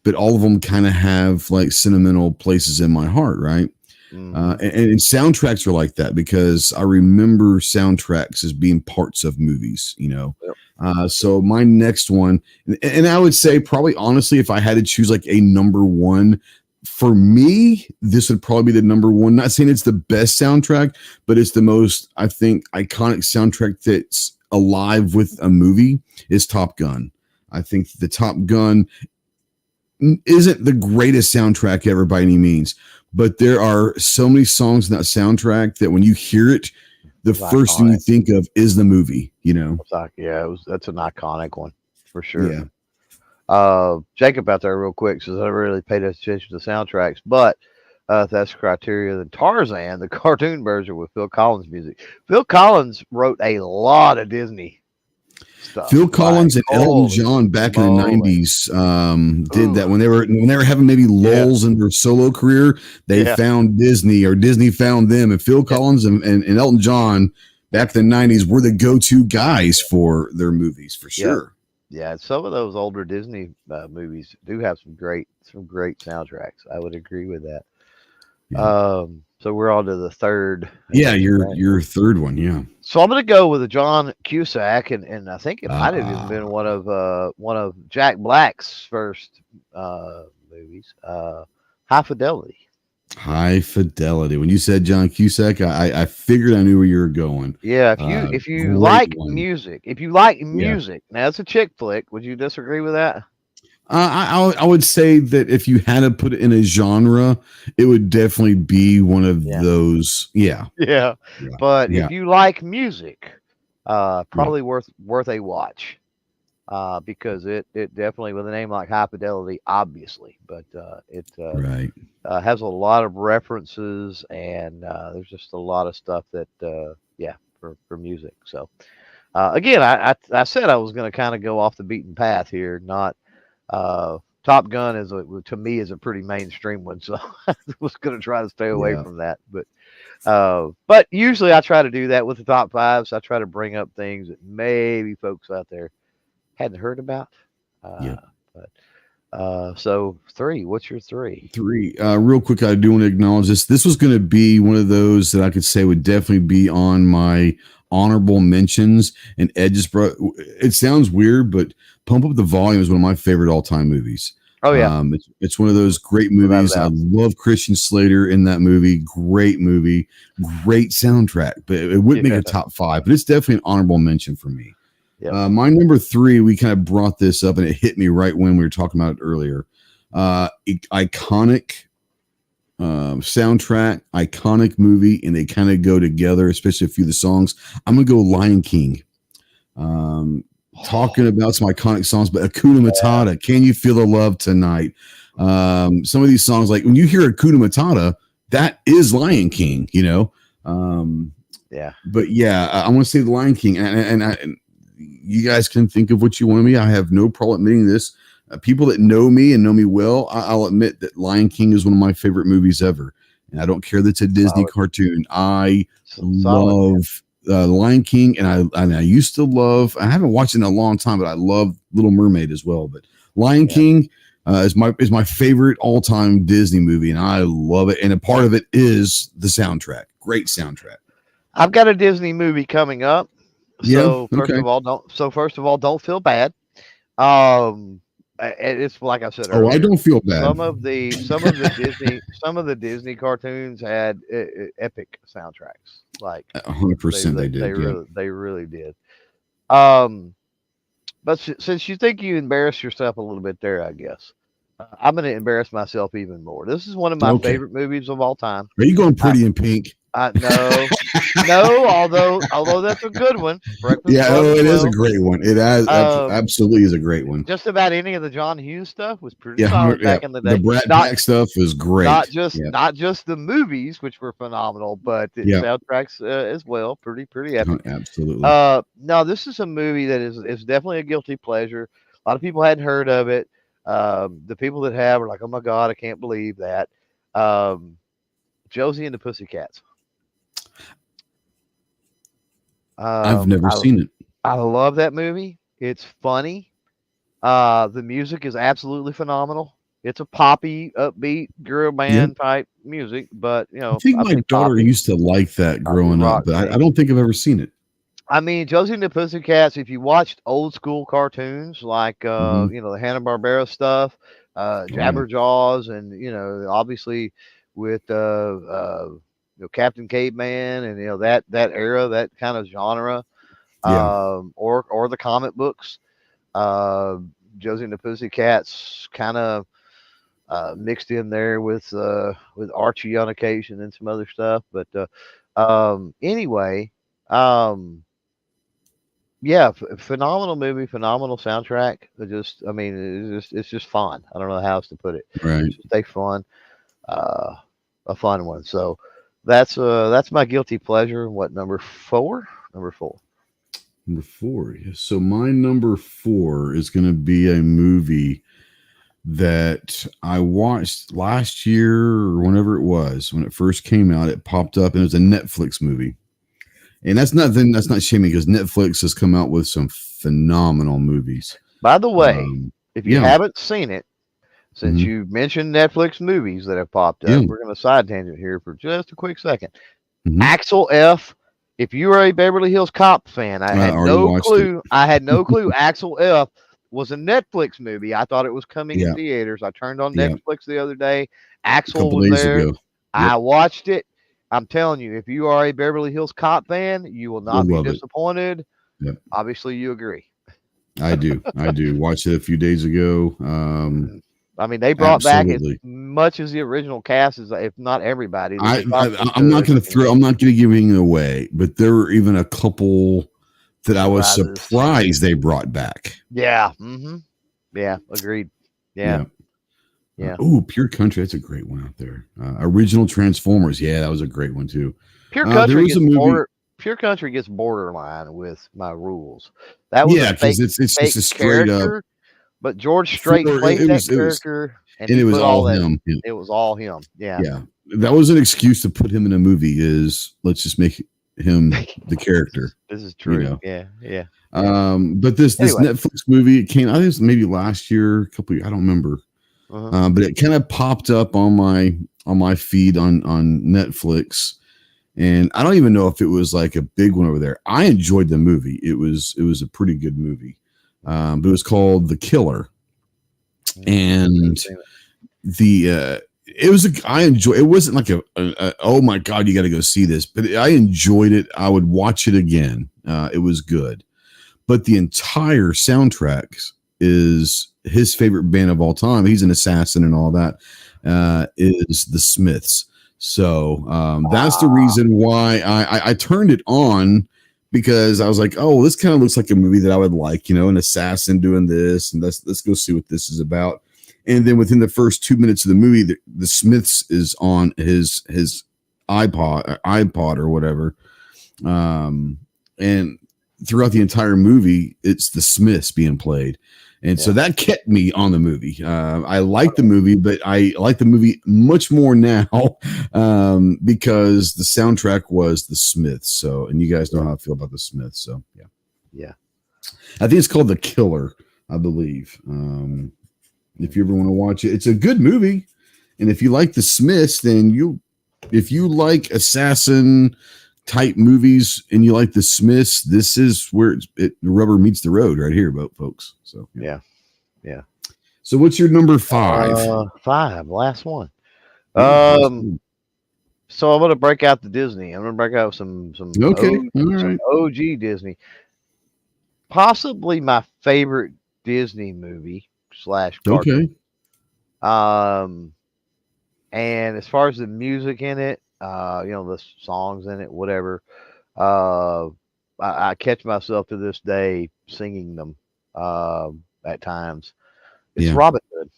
but all of them kind of have like sentimental places in my heart, right? Mhm. And soundtracks are like that because I remember soundtracks as being parts of movies, you know. Yep. So my next one, and I would say probably honestly, if I had to choose like a number one, for me, this would probably be the number one. Not saying it's the best soundtrack, but it's the most, I think, iconic soundtrack that's alive with a movie is Top Gun. I think the Top Gun isn't the greatest soundtrack ever by any means, but there are so many songs in that soundtrack that when you hear it, the It's first thing iconic. you think of is the movie, you know? It's like, yeah, that's an iconic one for sure. Yeah. Jacob out there real quick says I never really paid attention to soundtracks, but if that's criteria, then Tarzan, the cartoon version with Phil Collins music. Phil Collins wrote a lot of Disney stuff. Phil Like, Collins and Elton holy John back in the moly. '90s did Ooh, that when they were having maybe yeah, lulls in their solo career. They yeah, found Disney or Disney found them, and Phil yeah, Collins and Elton John back in the '90s were the go-to guys for their movies for yeah, sure. yeah. Some of those older Disney movies do have some great soundtracks. I would agree with that. Yeah, So we're on to the third, I yeah, guess. your third one, yeah. So I'm gonna go with a John Cusack, and I think it might have even been Ah, one of Jack Black's first movies, High Fidelity. High Fidelity. When you said John Cusack, I figured I knew where you were going. Yeah, if you Great like one. music, if you like Yeah. music, now it's a chick flick. Would you disagree with that? I would say that if you had to put it in a genre, it would definitely be one of Yeah, those. Yeah. yeah. Yeah. But Yeah. if you like music, Yeah. probably worth a watch. Because it definitely with a name like High Fidelity, obviously, but it Right. has a lot of references, and there's just a lot of stuff that yeah, for music. So again, I said I was going to kind of go off the beaten path here. Not Top Gun to me is a pretty mainstream one, so I was going to try to stay away Yeah. from that. But usually I try to do that with the top fives. I try to bring up things that maybe folks out there hadn't heard about. Uh, Yeah. but so three. What's your three? Three. Real quick, I do want to acknowledge this. This was going to be one of those that I could say would definitely be on my honorable mentions. And Ed just brought. It sounds weird, but Pump Up the Volume is one of my favorite all-time movies. Oh yeah, It's one of those great without a movies. I doubt. love Christian Slater in that movie. Great movie, great soundtrack. But it wouldn't make Yeah, a top five. But it's definitely an honorable mention for me. yep. My number three, we kind of brought this up, and it hit me right when we were talking about it earlier. Iconic soundtrack, iconic movie, and they kind of go together, especially a few of the songs. I'm gonna go Lion King. Talking about some iconic songs, but Hakuna Matata, Can You Feel the Love Tonight? Some of these songs, like when you hear Hakuna Matata, that is Lion King, you know. Yeah, But yeah, I want to say the Lion King, and you guys can think of what you want to me. I have no problem admitting this. People that know me and know me well, I'll admit that Lion King is one of my favorite movies ever. And I don't care that it's a Disney solid, cartoon. I solid. Man. love Lion King, and I used to love. I haven't watched it in a long time, but I love Little Mermaid as well. But Lion King is my favorite all time Disney movie, and I love it. And a part of it is the soundtrack. Great soundtrack. I've got a Disney movie coming up. Yeah. So Okay. first of all, don't feel bad. It's like I said Oh, I earlier. don't feel bad. Some of the Disney cartoons had epic soundtracks. Like 100% they did. Yeah. they really did. Um, but since you think you embarrassed yourself a little bit there, I guess I'm going to embarrass myself even more. This is one of my favorite movies of all time. Are you going Pretty in Pink? No, no. Although that's a good one. It is a great one. It absolutely is a great one. Just about any of the John Hughes stuff was pretty solid back in the day. The Brat Pack stuff is great. Not just the movies, which were phenomenal, but the soundtracks as well. Pretty epic. Absolutely. No, this is a movie that is definitely a guilty pleasure. A lot of people hadn't heard of it. The people that have are like, oh my God, I can't believe that. Josie and the Pussycats. I've never seen it. I love that movie. It's funny. The music is absolutely phenomenal. It's a poppy, upbeat girl band type music, but I think my daughter used to like that growing up, but I don't think I've ever seen it. I mean, Josie and the Pussycats, if you watched old school cartoons like the Hanna-Barbera stuff, Jabberjaws, and obviously with Captain Caveman and that era, that kind of genre, or the comic books. Josie and the Pussycats kind of mixed in there with Archie on occasion and some other stuff. But anyway, phenomenal movie, phenomenal soundtrack. It's just fun. I don't know how else to put it. Right. It's just fun, a fun one. So that's my guilty pleasure. What, number 4? Number 4. Number 4. Yeah. So my number 4 is going to be a movie that I watched last year or whenever it was, when it first came out. It popped up and it was a Netflix movie. And that's not shaming, because Netflix has come out with some phenomenal movies. By the way, if you haven't seen it, since you mentioned Netflix movies that have popped up, we're going to side tangent here for just a quick second. Axel F. If you are a Beverly Hills Cop fan, I had no clue. I had no clue Axel F. was a Netflix movie. I thought it was coming in theaters. I turned on Netflix the other day. Axel was there. Ago. I watched it. I'm telling you, if you are a Beverly Hills Cop fan, you will not be disappointed. Yep. Obviously, you agree. I do. Watched it a few days ago. I mean, they brought back as much as the original cast, as if not everybody. I'm not going to give anything away, but there were even a couple that I was surprised they brought back. Yeah. Yeah. Agreed. Yeah. Oh, Pure Country. That's a great one out there. Original Transformers. Yeah, that was a great one too. Pure Country gets borderline with my rules. That was because it's just a straight up. But George Strait played that character, and it was all him. It was all him. Yeah. Yeah. That was an excuse to put him in a movie. Is let's just make him the character. This is true. Yeah. But this Netflix movie, it came, I think it was maybe last year, I don't remember. But it kind of popped up on my feed on Netflix, and I don't even know if it was like a big one over there. I enjoyed the movie. It was a pretty good movie. But it was called The Killer, and I enjoyed. It wasn't like a oh my God, you got to go see this, but I enjoyed it. I would watch it again. It was good, but the entire soundtrack is his favorite band of all time. He's an assassin and all that. Is the Smiths. So that's the reason why I turned it on. Because I was like, oh, this kind of looks like a movie that I would like, an assassin doing this, and let's go see what this is about. And then within the first 2 minutes of the movie, the Smiths is on his iPod or whatever, and throughout the entire movie, it's the Smiths being played. And so that kept me on the movie. I like the movie, but I like the movie much more now because the soundtrack was the Smiths. So, and you guys know how I feel about the Smiths. So, yeah. Yeah. I think it's called The Killer, I believe. If you ever want to watch it, it's a good movie. And if you like the Smiths, then if you like assassin type movies and you like the Smiths, this is where the rubber meets the road right here, folks. So yeah. So what's your number 5? 5, last one. Yeah, so I'm gonna break out the Disney. I'm gonna break out some OG Disney. Possibly my favorite Disney movie / cartoon. And as far as the music in it, the songs in it, whatever, I catch myself to this day singing them at times. It's Robin Hood.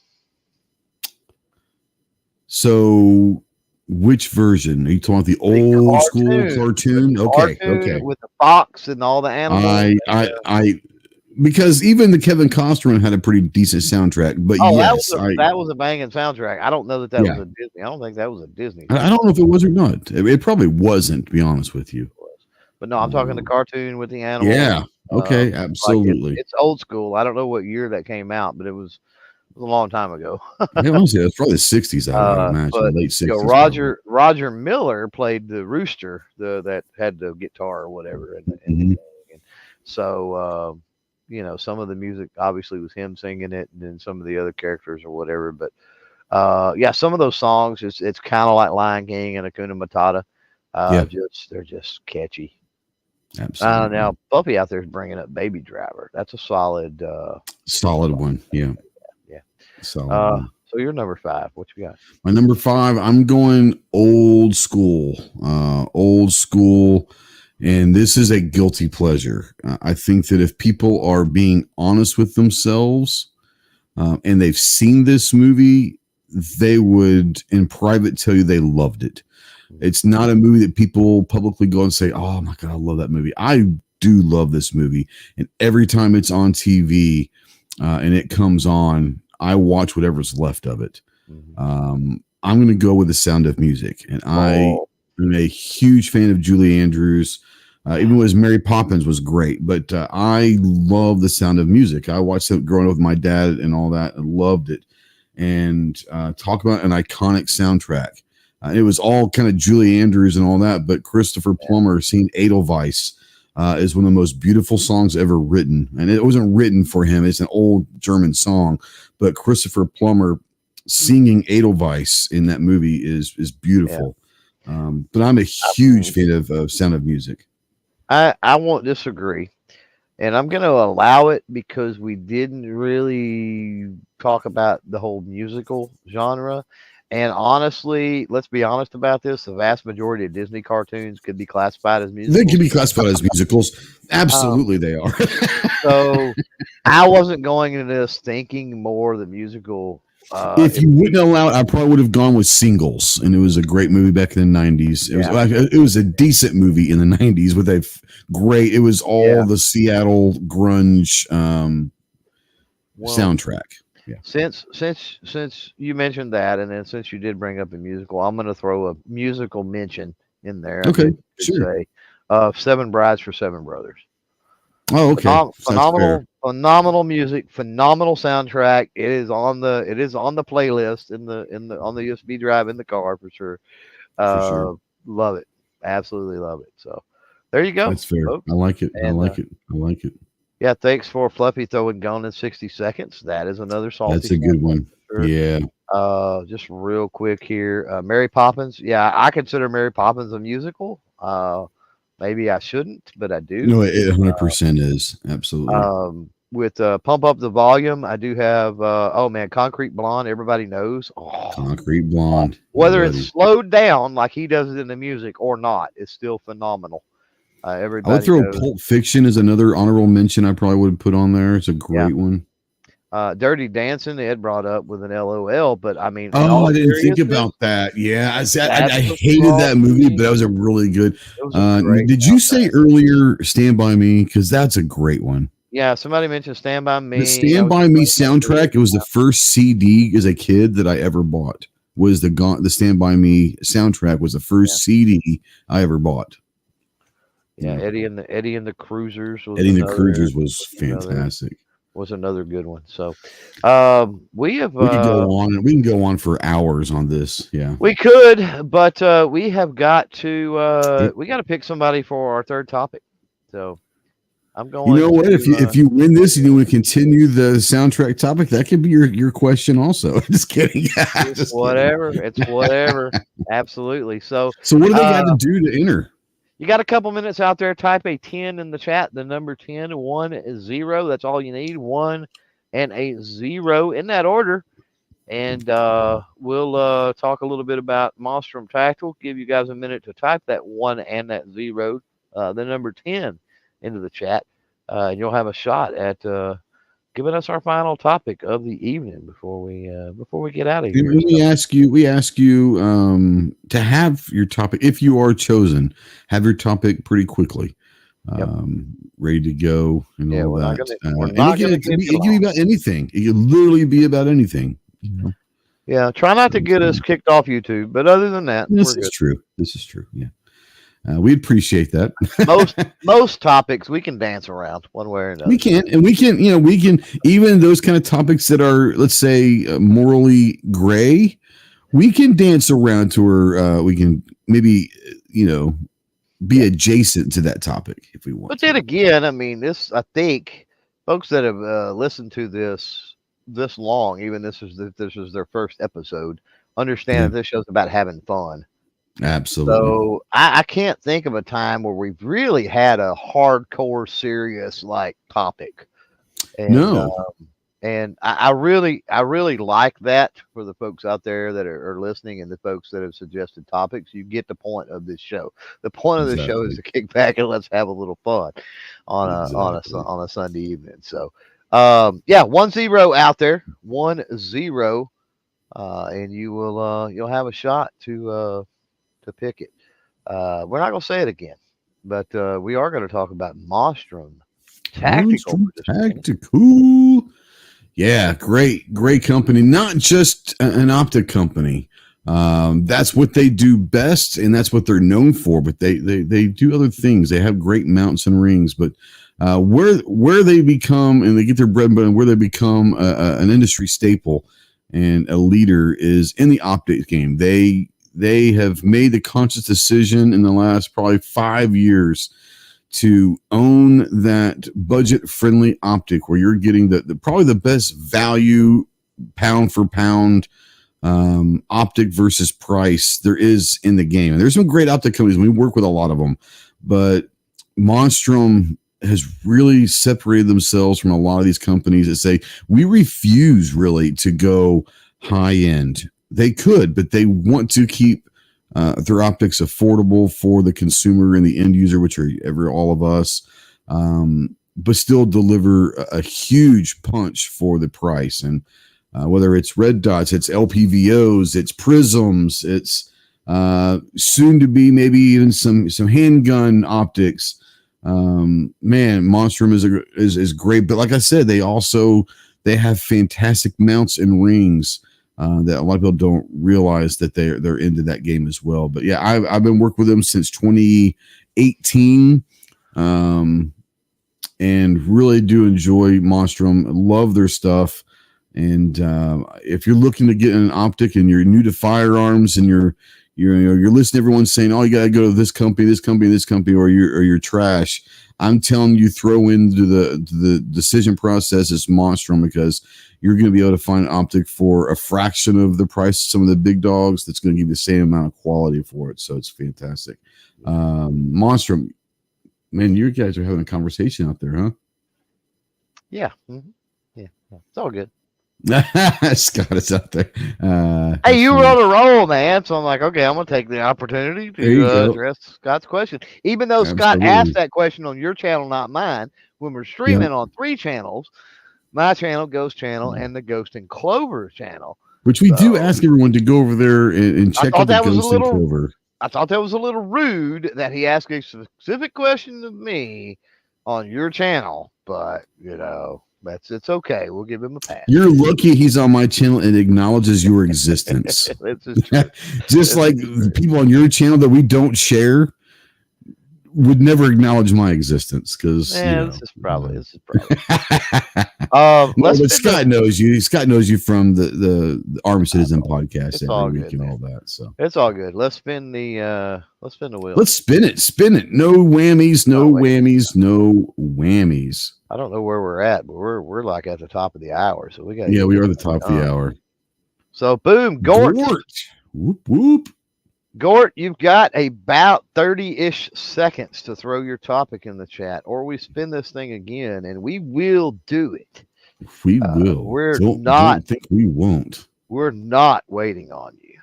So, which version are you talking about? The old school cartoon? Okay. With the fox and all the animals. Because even the Kevin Costner one had a pretty decent soundtrack. But yes, that was a banging soundtrack. I don't know that was a Disney. I don't think that was a Disney. I don't know if it was or not. It probably wasn't, to be honest with you. But no, I'm talking the cartoon with the animals. Yeah. Okay. Absolutely. It's old school. I don't know what year that came out, but it was a long time ago. Honestly, it's probably the 60s. I would imagine, but, late 60s. Roger Miller played the rooster, that had the guitar or whatever, and so some of the music obviously was him singing it, and then some of the other characters or whatever. But some of those songs, it's kind of like Lion King and Hakuna Matata. They're just catchy. Absolutely. Now Puppy out there is bringing up Baby Driver. That's a solid one. Yeah. So you're number 5. What you got? My number 5, I'm going old school. And this is a guilty pleasure. I think that if people are being honest with themselves and they've seen this movie, they would in private tell you they loved it. It's not a movie that people publicly go and say, oh my God, I love that movie. I do love this movie. And every time it's on TV and it comes on, I watch whatever's left of it. I'm going to go with The Sound of Music. And I am a huge fan of Julie Andrews. Even as Mary Poppins was great, but I love The Sound of Music. I watched it growing up with my dad and all that and loved it. And talk about an iconic soundtrack. It was all kind of Julie Andrews and all that, but Christopher Plummer singing Edelweiss is one of the most beautiful songs ever written. And it wasn't written for him. It's an old German song, but Christopher Plummer singing Edelweiss in that movie is beautiful. But I'm a huge fan of Sound of Music. I won't disagree. And I'm going to allow it because we didn't really talk about the whole musical genre. And honestly, let's be honest about this. The vast majority of Disney cartoons could be classified as musicals. They can be classified as musicals. Absolutely, they are. So I wasn't going into this thinking more the musical. If you wouldn't allow it, I probably would have gone with Singles. And it was a great movie back in the 90s. It was a decent movie in the 90s with it was all the Seattle grunge soundtrack. Yeah. Since you mentioned that, and then since you did bring up a musical, I'm going to throw a musical mention in there. Okay, sure. Seven Brides for Seven Brothers. Oh, okay. Phenomenal music, phenomenal soundtrack. It is on the playlist on the USB drive in the car for sure. Love it, absolutely love it. So there you go. That's fair. Folks. I like it. I like it. Yeah, thanks for Fluffy throwing Gone in 60 Seconds. That is another salty. That's a good one. Sure. Yeah. Just real quick here. Mary Poppins. Yeah, I consider Mary Poppins a musical. Maybe I shouldn't, but I do. No, it 100% is. Absolutely. With Pump Up the Volume, I do have, Concrete Blonde. Everybody knows. Concrete Blonde. Whether it's slowed down like he does it in the music or not, it's still phenomenal. Everybody I would throw Pulp Fiction as another honorable mention I probably would put on there. It's a great one. Dirty Dancing, Ed brought up with an LOL, but I mean, I didn't think about that. Yeah, I hated that movie, but that was a really good. Did you say earlier Stand By Me? Because that's a great one. Yeah, somebody mentioned Stand By The Me. I Stand was By just Me playing that too. soundtrack. It was the first CD as a kid that I ever bought. Was the Stand By Me soundtrack was the Yeah, first CD I ever bought. yeah. Yeah, Eddie and the Cruisers was Eddie and the another Cruisers was another fantastic. was another good one. So, we have We could go on. We can go on for hours on this. Yeah. we could, but we have got to Yep. we got to pick somebody for our third topic. So I'm You going know what? to If you win this and you want to continue the soundtrack topic, that could be your question also. Just kidding. it's Just kidding. whatever. It's whatever. Absolutely. So, So what do they got to uh, do to enter? you got a couple minutes out there. Type a 10 in the chat. The number 10, 1 is 0. That's all you need. 1 and a 0 in that order. And we'll talk a little bit about Monstrum Tactical. Give you guys a minute to type that 1 and that 0, the number 10 into the chat. And you'll have a shot at giving us our final topic of the evening before we get out of And here. So, we ask you to have your topic, if you are chosen, have your topic pretty quickly, yep. ready to go and Yeah, all we're not that. gonna we're And not gonna keep it you can be long. about anything. It can literally be about anything. You know, Yeah, try not to get us kicked off YouTube, but other than that, we're this is good. true. This is true. Yeah, we appreciate that. Most topics we can dance around one way or We another. can, and we can even those kind of topics that are, let's say, morally gray. We can dance around to her. We can maybe, be adjacent to that topic if we want But then to. again, I mean, I think folks that have listened to this long, even this is their first episode, understand Yeah, that this show's about having fun. absolutely. So I can't think of a time where we've really had a hardcore, serious like topic, and No, I really like that for the folks out there that are listening and the folks that have suggested topics. You get the point of this show. The point of this show is exactly, to kick back and let's have a little fun exactly. on a Sunday evening. So, yeah, 1-0 out there, 1-0, and you'll have a shot to pick it. We're not gonna say it again, but we are going to talk about Monstrum Tactical Monstrum for just a minute. Tactical. Yeah, great company. Not just an optic company. That's what they do best, and that's what they're known for. But they do other things. They have great mounts and rings. But where they become and they get their bread and butter, and where they become an industry staple and a leader is in the optics game. They have made the conscious decision in the last probably 5 years to own that budget friendly optic where you're getting the probably the best value pound for pound optic versus price there is in the game. And there's some great optic companies. We work with a lot of them, but Monstrum has really separated themselves from a lot of these companies that say we refuse really to go high end. They could, but they want to keep their optics affordable for the consumer and the end user, which are all of us, but still deliver a huge punch for the price. And whether it's red dots, it's LPVOs, it's prisms, it's soon to be maybe even some handgun optics. Man, Monstrum is great, but like I said, they have fantastic mounts and rings. That a lot of people don't realize that they're into that game as well. But yeah, I've been working with them since 2018, and really do enjoy Monstrum. Love their stuff. And if you're looking to get an optic and you're new to firearms and you're listening to everyone saying, "Oh, you got to go to this company, this company, this company," or you're trash. I'm telling you, throw into the decision process is Monstrum because you're going to be able to find an optic for a fraction of the price of some of the big dogs that's going to give you the same amount of quality for it. So it's fantastic. Monstrum, man, you guys are having a conversation out there, huh? Yeah, yeah, it's all good. Scott is out there. Hey, you were on a roll, man. So I'm like, okay, I'm gonna take the opportunity There you to go. address Scott's question. Even though Scott asked Absolutely. that question on your channel, not mine, when we're Yep. streaming on 3 channels, my channel, Ghost channel, and the Ghost and Clover channel. Which we do So ask everyone to go over there and I check thought out the that was a Ghost and little, Clover. I thought that was a little rude that he asked a specific question of me on your channel but it's okay. We'll give him a pass. You're lucky he's on my channel and acknowledges your existence. This is true. Just like the people on your channel that we don't share would never acknowledge my existence because this is probably. No, but Scott knows you. Scott knows you from the Armed Citizen podcast every week and all that. So it's all good. Let's spin the wheel. Let's spin it. Spin it. No whammies. No whammies. No whammies. I don't know where we're at, but we're like at the top of the hour, so we got. Yeah, we are the top of the hour. So boom, Gort. Whoop whoop. Gort, you've got about 30-ish seconds to throw your topic in the chat, or we spin this thing again, and we will do it. We will. Don't think we won't. We're not waiting on you.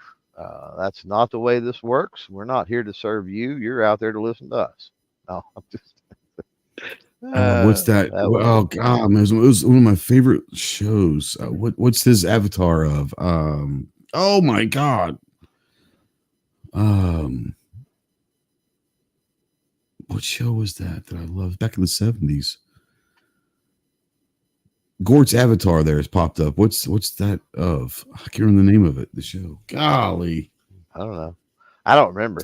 That's not the way this works. We're not here to serve you. You're out there to listen to us. No, I'm just. What's that? Oh God, man, it was one of my favorite shows. What's his avatar of? Oh my God. What show was that I loved back in the 70s? Gort's avatar there has popped up. What's that of? I can't remember the name of it. The show. Golly, I don't know. I don't remember.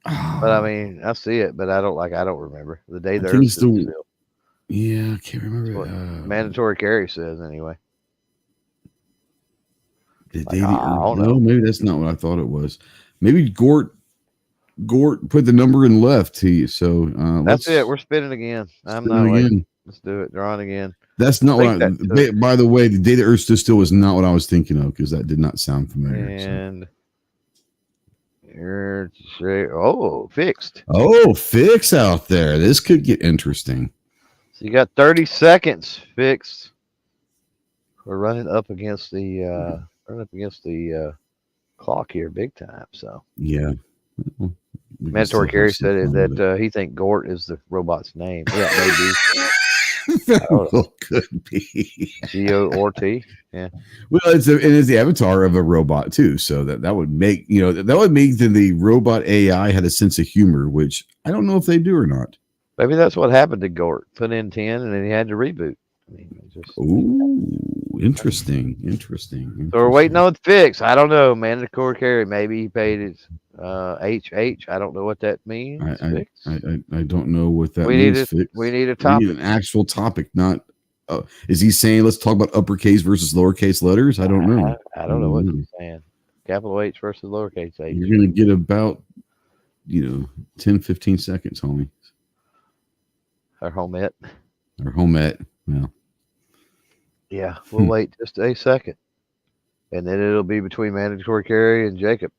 But I mean, I see it, but I don't remember the day there. Yeah, I can't remember. Mandatory carry says anyway. No, maybe that's not what I thought it was. Maybe Gort put the number in left to you. So that's it. We're spinning again. I'm not waiting. Let's do it. Drawing again. That's not what by the way, the day the Earth stood still was not what I was thinking of because that did not sound familiar. And fixed. Oh, fix out there. This could get interesting. So you got 30 seconds, fixed. We're running up against the clock here big time. So yeah. Mandatory Carey said that he think Gort is the robot's name. Yeah, maybe. Could be G-O-R-T. Yeah. Well, it is the avatar of a robot too, so that would make the robot AI had a sense of humor, which I don't know if they do or not. Maybe that's what happened to Gort. Put in 10 and then he had to reboot. I mean, interesting. So we're waiting on the fix. I don't know. Mandatory carry. Maybe he paid his HH. I don't know what that means. I don't know what that means. We need a topic. We need an actual topic. Not. Is he saying let's talk about uppercase versus lowercase letters? I don't know. I don't know what he's saying. Capital H versus lowercase h. You're gonna get about 10, 15 seconds, homie. Our homette. Yeah. Yeah, we'll wait just a second. And then it'll be between Mandatory Carry and Jacob.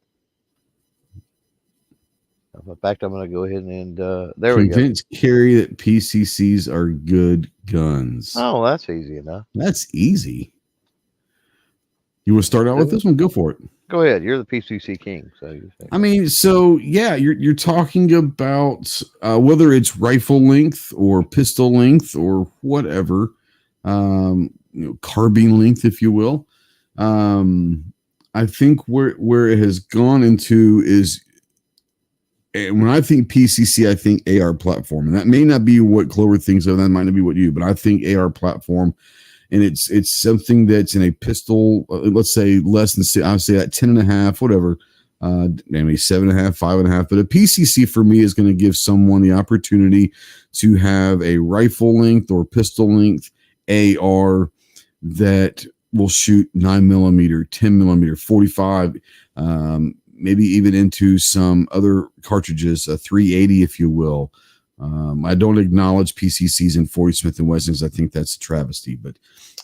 In fact, I'm going to go ahead and there we go. Convince Carey that PCCs are good guns. Oh, that's easy enough. That's easy. You want to start out with this one? Go for it. Go ahead. You're the PCC king. You're talking about whether it's rifle length or pistol length or whatever, carbine length, if you will. I think where it has gone into is, and when I think PCC, I think AR platform, and that may not be what Clover thinks of. That might not be what you, but I think AR platform. And it's something that's in a pistol, let's say less than, I would say that 10.5, whatever, maybe 7.5, 5.5. But a PCC for me is going to give someone the opportunity to have a rifle length or pistol length AR that will shoot 9mm, 10mm, 45, maybe even into some other cartridges, a 380, if you will. I don't acknowledge PCCs in 40 Smith & Wessons. I think that's a travesty, but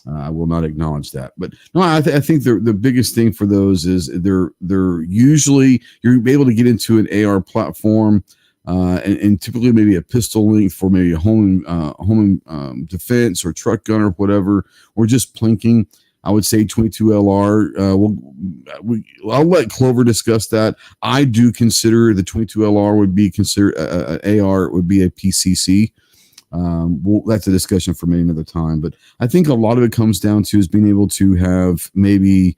I will not acknowledge that. But no, I think the biggest thing for those is they're usually you're able to get into an AR platform and typically maybe a pistol length for maybe a home defense or truck gun or whatever, or just plinking. I would say 22 LR. I'll let Clover discuss that. I do consider the 22 LR would be considered AR. It would be a PCC. That's a discussion for maybe another time. But I think a lot of it comes down to is being able to have maybe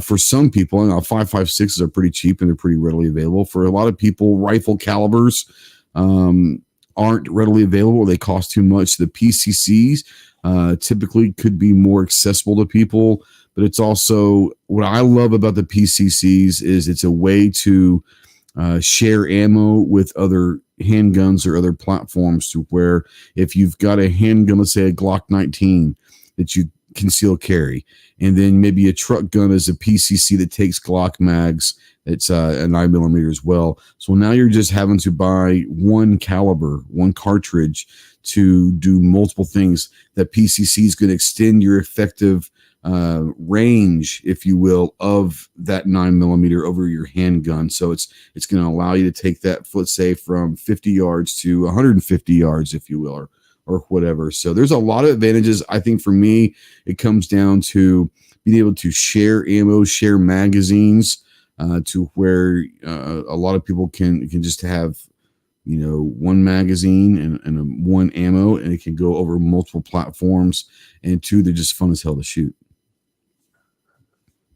for some people, 5.56s are pretty cheap and they're pretty readily available. For a lot of people, rifle calibers aren't readily available, or they cost too much. The PCCs typically could be more accessible to people, but it's also what I love about the PCCs is it's a way to share ammo with other handguns or other platforms, to where if you've got a handgun, let's say a Glock 19 that you conceal carry, and then maybe a truck gun is a PCC that takes Glock mags. It's a 9mm as well. So now you're just having to buy one caliber, one cartridge to do multiple things. That PCC is going to extend your effective range, if you will, of that 9mm over your handgun. So it's going to allow you to take that, let's say, from 50 yards to 150 yards, if you will, or whatever. So there's a lot of advantages. I think for me, it comes down to being able to share ammo, share magazines, to where a lot of people can just have, one magazine and one ammo, and it can go over multiple platforms. And two, they're just fun as hell to shoot.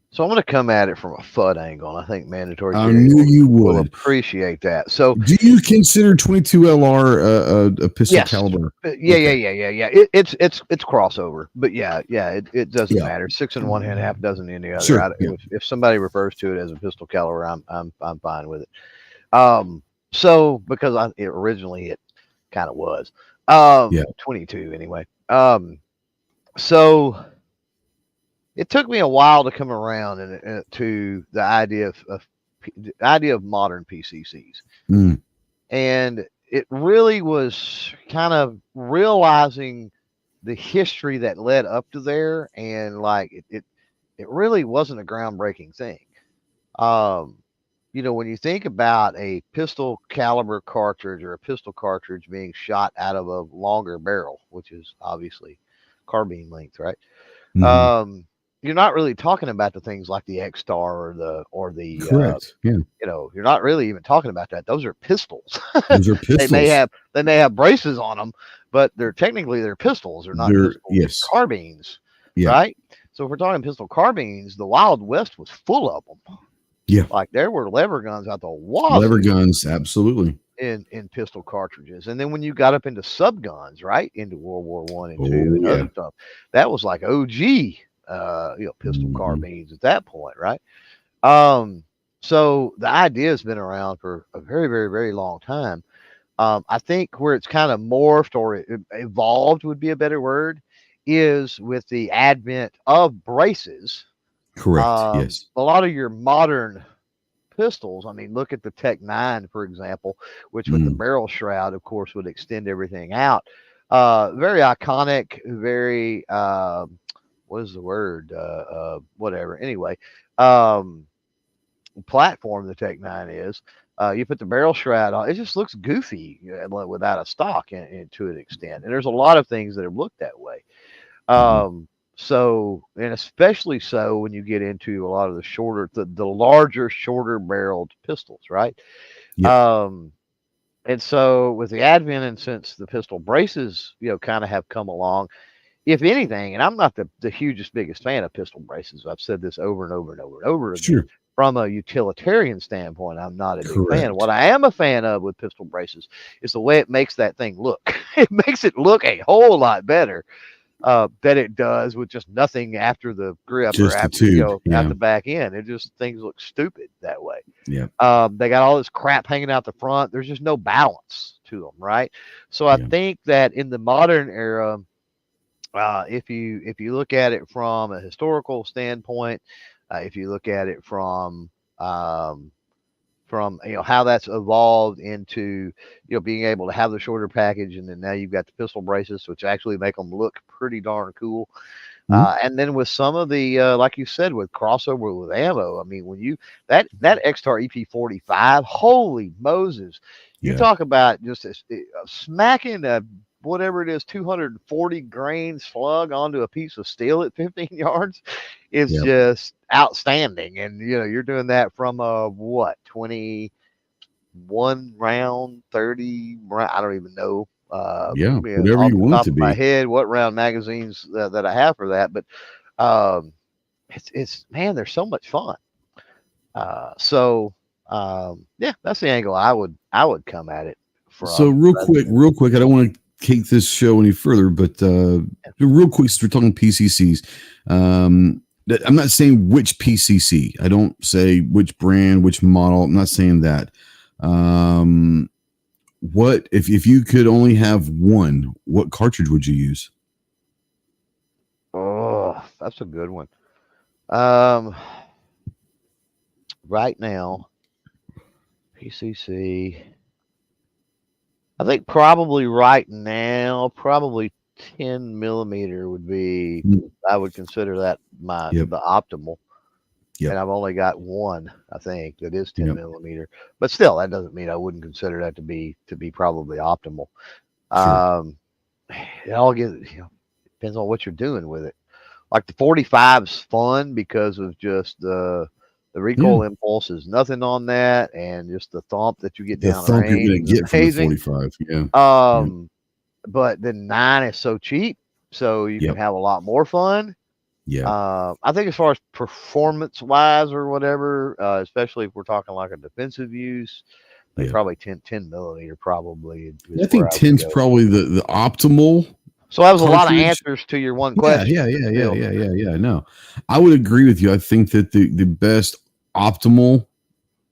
So I'm going to come at it from a FUD angle, and I think Mandatory I Jerry knew you will would. appreciate that. So, do you consider 22 LR a pistol yes, caliber? yeah. It's crossover, but it doesn't Yeah. matter. 6 in one hand, half dozen in the other. Sure. Yeah. If somebody refers to it as a pistol caliber, I'm fine with it. So because originally it kind of was, 22 anyway. So it took me a while to come around to the idea of modern PCCs. And it really was kind of realizing the history that led up to there, and like it really wasn't a groundbreaking thing. When you think about a pistol caliber cartridge or a pistol cartridge being shot out of a longer barrel, which is obviously carbine length, right? You're not really talking about the things like the X-Star or the correct. You're not really even talking about that. Those are pistols. Those are pistols. they may have braces on them, but they're pistols. They're not carbines, right? So if we're talking pistol carbines, the Wild West was full of them. Yeah, like there were lever guns out the wall. Lever guns, absolutely. In pistol cartridges, and then when you got up into sub guns, right, into World War I and II and other stuff, that was like OG, pistol carbines at that point, right? So the idea has been around for a very, very, very long time. I think where it's kind of morphed or evolved would be a better word, is with the advent of braces. Correct. Yes. A lot of your modern pistols, I mean, look at the Tech 9, for example, which with the barrel shroud, of course, would extend everything out. Very iconic, very, what is the word? Whatever. Anyway, platform the Tech 9 is. You put the barrel shroud on, it just looks goofy without a stock to an extent. And there's a lot of things that have looked that way. So, and especially so when you get into a lot of the larger, shorter barreled pistols, right? Yep. And so with the advent, and since the pistol braces, kind of have come along, if anything, and I'm not the hugest, biggest fan of pistol braces. I've said this over and over and over and over again. Sure. From a utilitarian standpoint, I'm not a big fan. What I am a fan of with pistol braces is the way it makes that thing look. It makes it look a whole lot better that it does with just nothing after the grip just or after out the back end. It just, things look stupid that way. Yeah. They got all this crap hanging out the front. There's just no balance to them, right? So I think that in the modern era, if you look at it from a historical standpoint, if you look at it from how that's evolved into being able to have the shorter package, and then now you've got the pistol braces, which actually make them look pretty darn cool. And then with some of the like you said, with crossover with ammo, I mean, when you that X-Star EP45, holy Moses, you talk about just smacking a whatever it is, 240 grain slug onto a piece of steel at 15 yards is just outstanding. And you're doing that from a 21 round, 30 round, I don't even know. Whatever you want it to be. My head, what round magazines that I have for that, but it's man, they're so much fun. That's the angle I would come at it So from real quick, I don't want to take this show any further, but real quick, since we're talking PCCs, I'm not saying which PCC. I don't say which brand, which model. I'm not saying that. What if you could only have one? What cartridge would you use? Oh, that's a good one. Um, right now, PCC. I think probably right now, probably 10 millimeter would be. Mm. I would consider that Yep. the optimal. Yep. And I've only got one, I think, that is 10 Yep. millimeter. But still, that doesn't mean I wouldn't consider that to be probably optimal. Sure. It all depends on what you're doing with it. Like the 45's fun because of just the Yeah. recoil impulse is nothing on that, and just the thump that you get The down thump you're range gonna is get from the amazing. 45. Yeah. Yep. But the 9 is so cheap, so you can Yep. have a lot more fun. Yeah. I think as far as performance wise or whatever, especially if we're talking like a defensive use, I think Yeah. probably 10 millimeter probably is I where think I would 10's go. probably the optimal So that was a lot of cartridge. answers to your one Yeah, question. No, I would agree with you. I think that the best optimal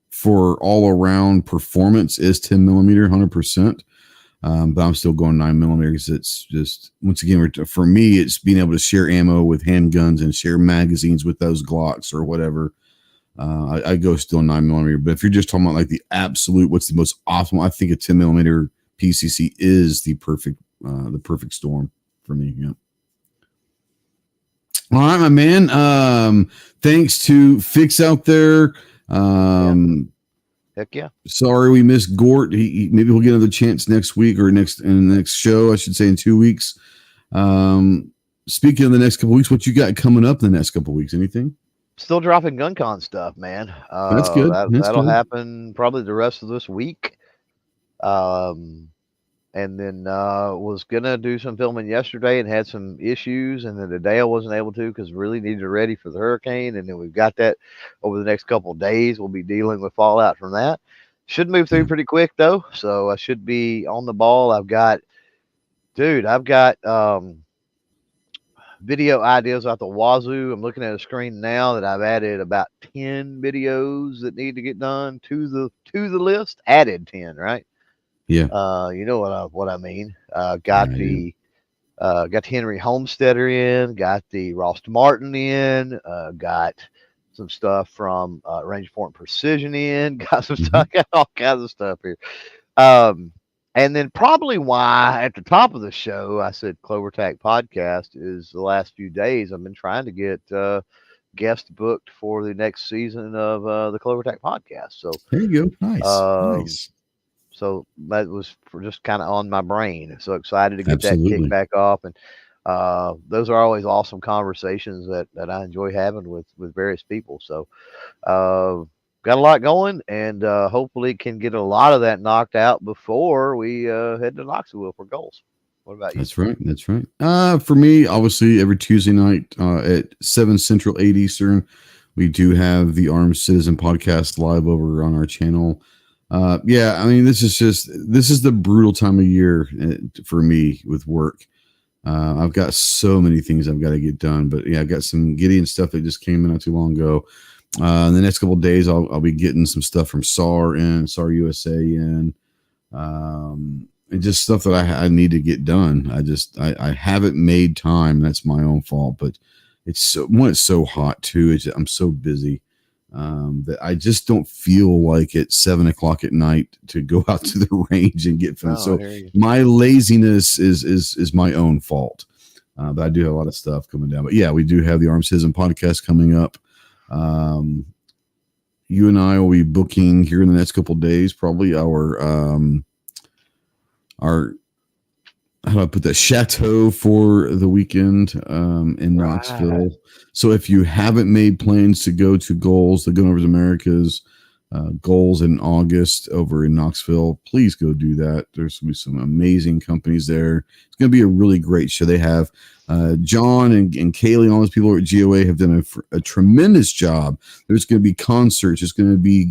for all around performance is 10 millimeter, 100%. But I'm still going 9 millimeters. It's just, once again, for me, it's being able to share ammo with handguns and share magazines with those Glocks or whatever. I go still 9 millimeter. But if you're just talking about like the absolute, what's the most optimal, I think a 10 millimeter PCC is the perfect storm for me. Yeah. All right, my man. Thanks to Fix out there. Heck yeah. Sorry we missed Gort. Maybe we'll get another chance next week or in the next show, I should say, in 2 weeks. Speaking of the next couple of weeks, what you got coming up in the next couple of weeks? Anything? Still dropping GunCon stuff, man. That's good. That'll happen probably the rest of this week. And then was gonna do some filming yesterday and had some issues, and then today I wasn't able to because really needed to ready for the hurricane, and then we've got that over the next couple of days. We'll be dealing with fallout from that. Should move through pretty quick though, so I should be on the ball. I've got video ideas out the wazoo. I'm looking at a screen now that I've added about 10 videos that need to get done to the list. Added 10, right? Yeah. You know what I mean. Got Henry Homesteader in, got the Ross Martin in, got some stuff from Range Point Precision in, got some stuff, got all kinds of stuff here. And then probably why at the top of the show I said CloverTac Podcast is the last few days I've been trying to get guest booked for the next season of the CloverTac Podcast. So there you go. Nice. So that was just kind of on my brain. So excited to get Absolutely. that kick back off. And those are always awesome conversations that I enjoy having with various people. So got a lot going, and hopefully can get a lot of that knocked out before we head to Knoxville for goals. What about you? That's right. For me, obviously, every Tuesday night at 7 Central, 8 Eastern, we do have the Armed Citizen podcast live over on our channel. Yeah, I mean, this is the brutal time of year for me with work. I've got so many things I've got to get done, but yeah, I've got some Gideon stuff that just came in not too long ago. In the next couple of days, I'll be getting some stuff from SAR USA in, and just stuff that I need to get done. I haven't made time. That's my own fault, but it's so hot too. I'm so busy. That I just don't feel like at 7 o'clock at night to go out to the range and get film. So my laziness is my own fault. But I do have a lot of stuff coming down. But yeah, we do have the Armed Citizen podcast coming up. You and I will be booking here in the next couple of days, probably our how do I put that, chateau for the weekend in Knoxville. So if you haven't made plans to go to Goals, the Gun Overs Americas Goals in August over in Knoxville, please go do that. There's going to be some amazing companies there. It's going to be a really great show. They have John and Kaylee and all those people at GOA have done a tremendous job. There's going to be concerts. There's going to be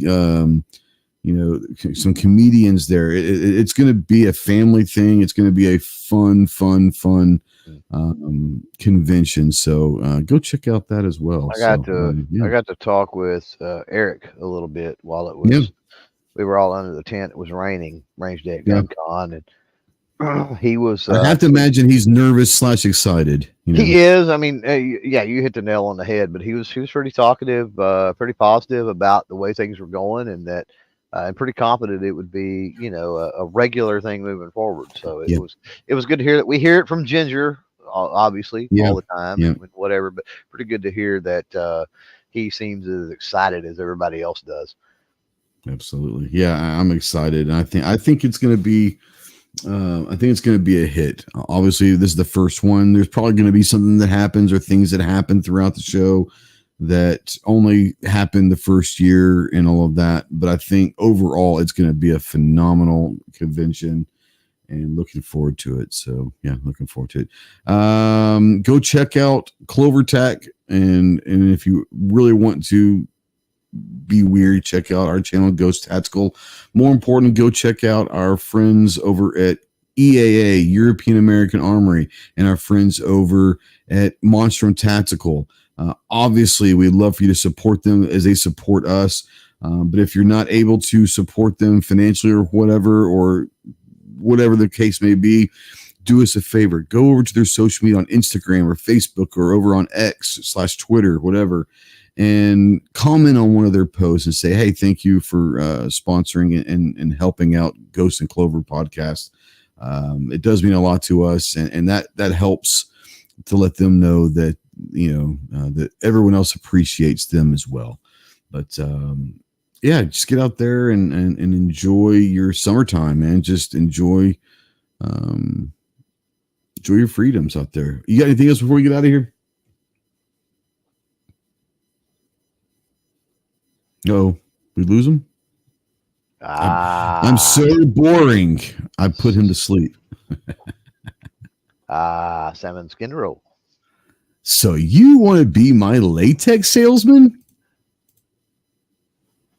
some comedians there. It's going to be a family thing. It's going to be a fun convention. So go check out that as well. I got to talk with Eric a little bit while it Yeah. was. We were all under the tent. It was raining, Range Day at Yeah. GunCon, and he was. I have to imagine he's nervous / excited. He is. I mean, yeah, you hit the nail on the head. But he was pretty talkative, pretty positive about the way things were going, and that, and pretty confident it would be, a regular thing moving forward. So Yeah. it was good to hear that. We hear it from Ginger, obviously, Yeah. all the time, Yeah. and whatever. But pretty good to hear that he seems as excited as everybody else does. Absolutely. Yeah, I'm excited. And I think it's going to be a hit. Obviously, this is the first one. There's probably going to be something that happens or things that happen throughout the show that only happened the first year and all of that. But I think overall, it's going to be a phenomenal convention and looking forward to it. So yeah, looking forward to it. Go check out CloverTac. And if you really want to be weird, check out our channel, Ghost Tactical. More important, go check out our friends over at EAA, European American Armory, and our friends over at Monstrum Tactical. Obviously, we'd love for you to support them as they support us. But if you're not able to support them financially or whatever the case may be, do us a favor. Go over to their social media on Instagram or Facebook or over on X/Twitter, whatever, and comment on one of their posts and say, hey, thank you for sponsoring and helping out Ghost and Clover podcast. It does mean a lot to us, and that helps to let them know that that everyone else appreciates them as well. But yeah, just get out there and enjoy your summertime, man. Just enjoy your freedoms out there. You got anything else before we get out of here? No, we lose him. I'm so boring. I put him to sleep. Salmon skin roll. So you want to be my latex salesman?